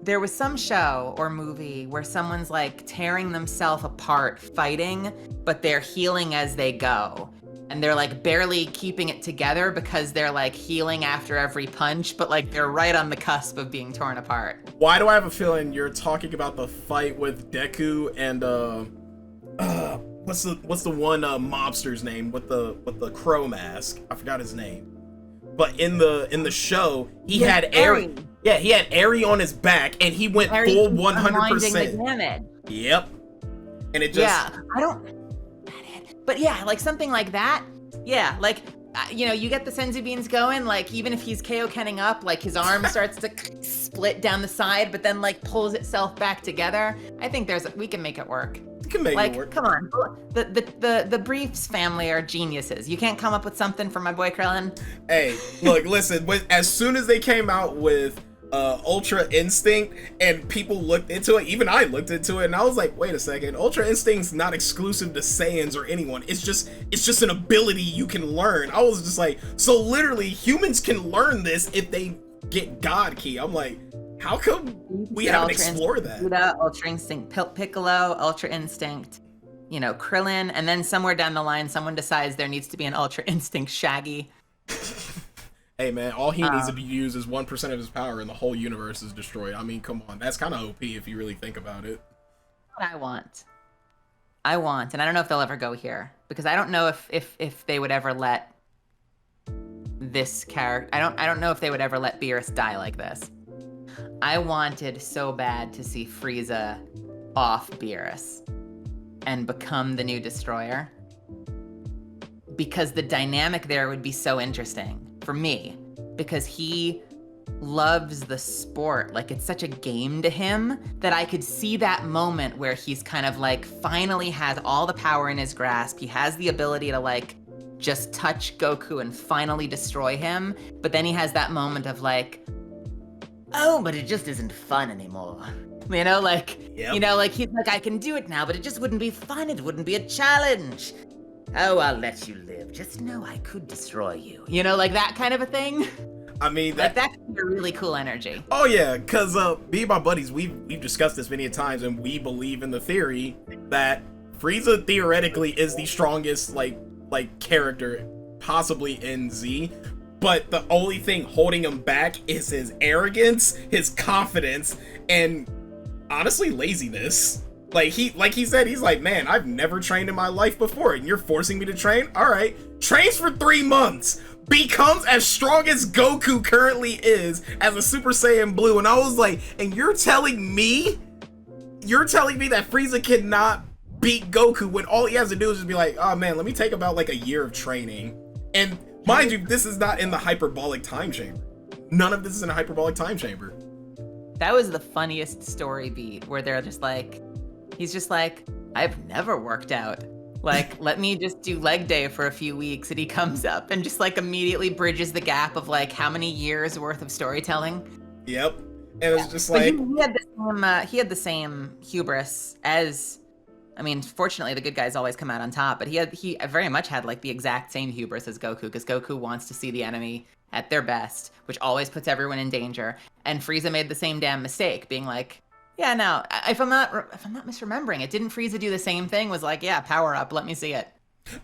there was some show or movie where someone's like tearing themselves apart fighting, but they're healing as they go. And they're like barely keeping it together because they're like healing after every punch, but like they're right on the cusp of being torn apart. Why do I have a feeling you're talking about the fight with Deku and what's the one mobster's name with the crow mask? I forgot his name. But in the show, he had Eri. Yeah, he had Eri on his back, and he went full 100%. Yep. And it just. Yeah, I don't. But yeah, like something like that. Yeah, like you get the senzu beans going. Like even if he's Kaiokenning up, like his arm starts to split down the side, but then like pulls itself back together. I think we can make it work. Can make it work. Come on, the Briefs family are geniuses. You can't come up with something for my boy Krillin? Hey, look, listen. As soon as they came out with Ultra Instinct and people looked into it, even I looked into it, and I was like, wait a second, Ultra Instinct's not exclusive to Saiyans or anyone. It's just an ability you can learn. I was just like, so literally humans can learn this if they get God Key. I'm like, how come we haven't explored that? Buddha, Ultra Instinct Piccolo, Ultra Instinct, Krillin, and then somewhere down the line, someone decides there needs to be an Ultra Instinct Shaggy. Hey man, all he needs to be used is 1% of his power, and the whole universe is destroyed. I mean, come on, that's kind of OP if you really think about it. What I want, and I don't know if they'll ever go here because I don't know if they would ever let this character. I don't know if they would ever let Beerus die like this. I wanted so bad to see Frieza off Beerus and become the new destroyer because the dynamic there would be so interesting for me because he loves the sport. Like it's such a game to him that I could see that moment where he's kind of like finally has all the power in his grasp. He has the ability to like just touch Goku and finally destroy him. But then he has that moment of like, oh, but it just isn't fun anymore. Like he's like, I can do it now, but it just wouldn't be fun. It wouldn't be a challenge. Oh, I'll let you live. Just know I could destroy you. Like that kind of a thing. I mean, that could be a really cool energy. Oh yeah, because me and my buddies, we've discussed this many times, and we believe in the theory that Frieza theoretically is the strongest like character possibly in Z. But the only thing holding him back is his arrogance, his confidence, and honestly, laziness. Like he said, he's like, man, I've never trained in my life before, and you're forcing me to train? All right. Trains for 3 months. Becomes as strong as Goku currently is as a Super Saiyan Blue. And I was like, and you're telling me that Frieza cannot beat Goku when all he has to do is just be like, oh man, let me take about like a year of training. And mind you, this is not in the hyperbolic time chamber. None of this is in a hyperbolic time chamber. That was the funniest story beat where they're just like, he's just like, I've never worked out. Like, let me just do leg day for a few weeks. And he comes up and just like immediately bridges the gap of like how many years worth of storytelling. Yep. And it's just like, he had the same hubris as, I mean, fortunately the good guys always come out on top, but he very much had like the exact same hubris as Goku, because Goku wants to see the enemy at their best, which always puts everyone in danger. And Frieza made the same damn mistake, being like, yeah, no, if I'm not misremembering it, didn't Frieza do the same thing? Was like, yeah, power up, let me see it.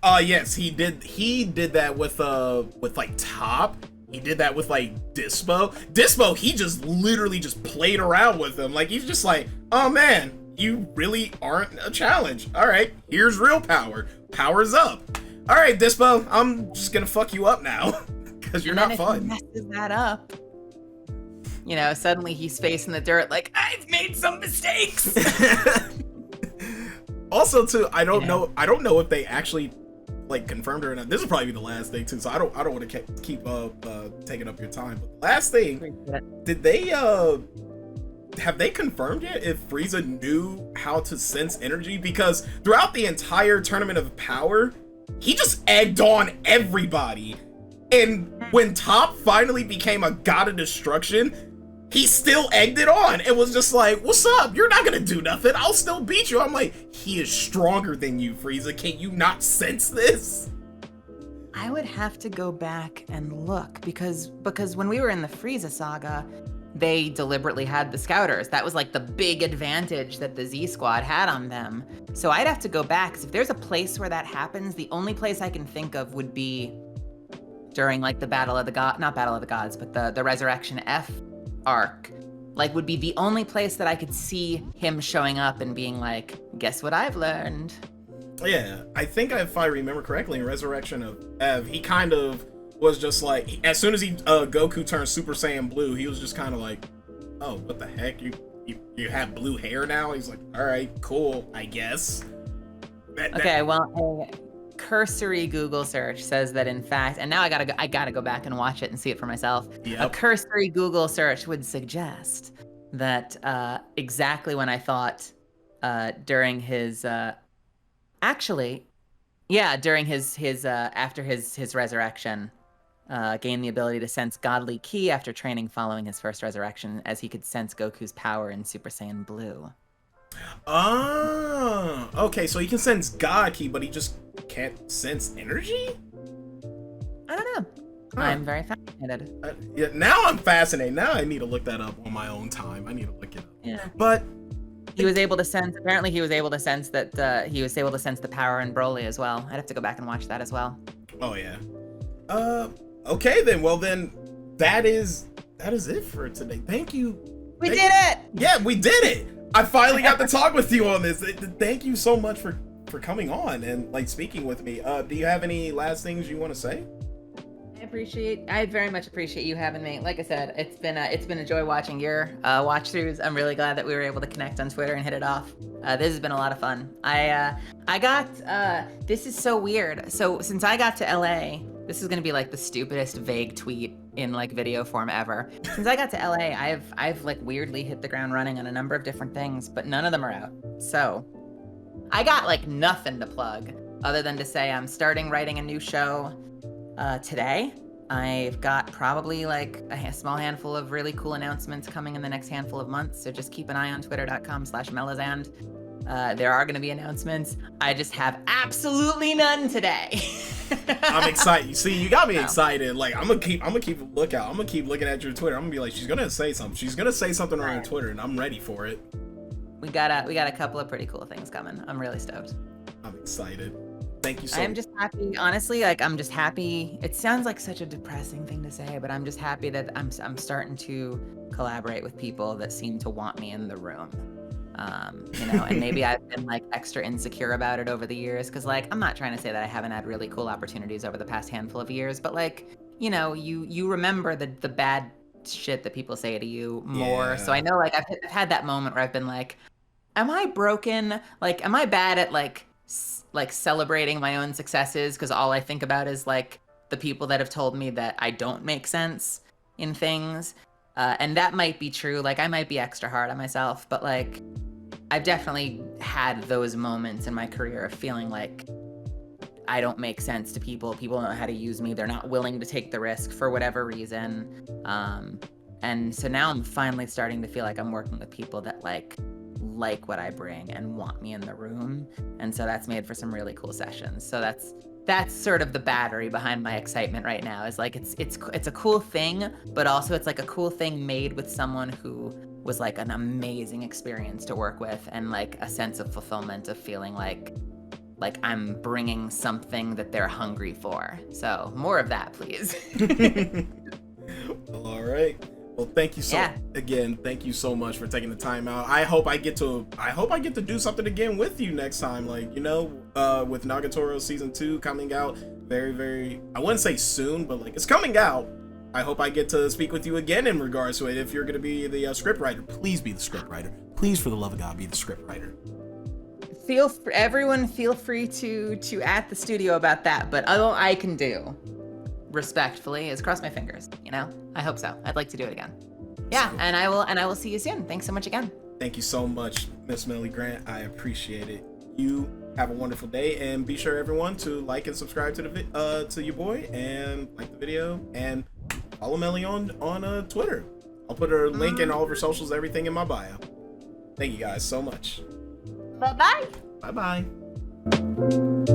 Yes, he did. He did that with like Top. He did that with like Dispo. Dispo, he just literally just played around with him. Like he's just like, oh man, you really aren't a challenge. All right, here's real power. Power's up. All right, Dispo, I'm just gonna fuck you up now because you're not fun. He messes that up, you know, suddenly he's facing the dirt like, I've made some mistakes. Also, too, I don't know if they actually like confirmed it or not. This will probably be the last thing too, so I don't want to keep taking up your time. But last thing, did they have they confirmed yet if Frieza knew how to sense energy? Because throughout the entire Tournament of Power, he just egged on everybody. And when Top finally became a god of destruction, he still egged it on. It was just like, what's up? You're not gonna do nothing. I'll still beat you. I'm like, he is stronger than you, Frieza. Can you not sense this? I would have to go back and look because when we were in the Frieza saga, they deliberately had the Scouters. That was like the big advantage that the Z Squad had on them. So I'd have to go back, because if there's a place where that happens, the only place I can think of would be during like the Battle of the God, not Battle of the Gods, but the Resurrection F arc. Like, would be the only place that I could see him showing up and being like, guess what I've learned? Yeah, I think if I remember correctly, in Resurrection of Ev, he kind of was just like, as soon as Goku turned Super Saiyan Blue, he was just kind of like, oh, what the heck? You have blue hair now? He's like, all right, cool, I guess. Well, a cursory Google search says that in fact, and now I gotta go back and watch it and see it for myself. Yep. A cursory Google search would suggest that exactly when I thought during his during his after his resurrection, gained the ability to sense godly ki after training following his first resurrection, as he could sense Goku's power in Super Saiyan Blue. Oh, okay, so he can sense God ki, but he just can't sense energy? I don't know. Huh. I'm very fascinated. Yeah, now I'm fascinated. Now I need to look that up on my own time. I need to look it up. Yeah. But he was able to sense, apparently he was able to sense that he was able to sense the power in Broly as well. I'd have to go back and watch that as well. Oh yeah. Okay then. Well then, that is it for today. Thank you. We did it! Yeah, we did it! I finally got to talk with you on this. Thank you so much for coming on and like speaking with me. Do you have any last things you want to say? I very much appreciate you having me. Like I said, it's been a joy watching your watch throughs. I'm really glad that we were able to connect on Twitter and hit it off. This has been a lot of fun. I got this is so weird. So since I got to LA, this is gonna be like the stupidest vague tweet in like video form ever. Since I got to LA, I've like weirdly hit the ground running on a number of different things, but none of them are out. So I got like nothing to plug other than to say I'm starting writing a new show today. I've got probably like a small handful of really cool announcements coming in the next handful of months. So just keep an eye on twitter.com/melazand. There are going to be announcements. I just have absolutely none today. I'm excited. See, you got me excited. Like I'm gonna keep a lookout. I'm gonna keep looking at your Twitter. I'm gonna be like, she's gonna say something. She's gonna say something on her Twitter, and I'm ready for it. We got a couple of pretty cool things coming. I'm really stoked. I'm excited. Thank you so much. I'm just happy, honestly. Like I'm just happy. It sounds like such a depressing thing to say, but I'm just happy that I'm starting to collaborate with people that seem to want me in the room. And maybe I've been like extra insecure about it over the years, because like I'm not trying to say that I haven't had really cool opportunities over the past handful of years, but like you remember the bad shit that people say to you more. Yeah. So I know like I've had that moment where I've been like, am I broken? Like, am I bad at like celebrating my own successes? Because all I think about is like the people that have told me that I don't make sense in things. And that might be true. Like I might be extra hard on myself, but like I've definitely had those moments in my career of feeling like I don't make sense to people. People don't know how to use me. They're not willing to take the risk for whatever reason. And so now I'm finally starting to feel like I'm working with people that like what I bring and want me in the room. And so that's made for some really cool sessions. So that's sort of the battery behind my excitement right now, is like it's a cool thing, but also it's like a cool thing made with someone who was like an amazing experience to work with, and like a sense of fulfillment of feeling like I'm bringing something that they're hungry for. So more of that, please. Well, all right. Well, thank you thank you so much for taking the time out. I hope I get to do something again with you next time. Like, with Nagatoro season 2 coming out very, very, I wouldn't say soon, but like it's coming out. I hope I get to speak with you again in regards to it. If you're going to be the script writer, please be the script writer. Please, for the love of God, be the script writer. everyone feel free to at the studio about that, but all I can do respectfully is cross my fingers, you know? I hope so. I'd like to do it again. Yeah, and I will see you soon. Thanks so much again. Thank you so much, Miss Meli Grant. I appreciate it. You have a wonderful day, and be sure everyone to like and subscribe to the to your boy, and like the video, and follow Meli on Twitter. I'll put her link and all of her socials, everything in my bio. Thank you guys so much. Bye-bye. Bye-bye.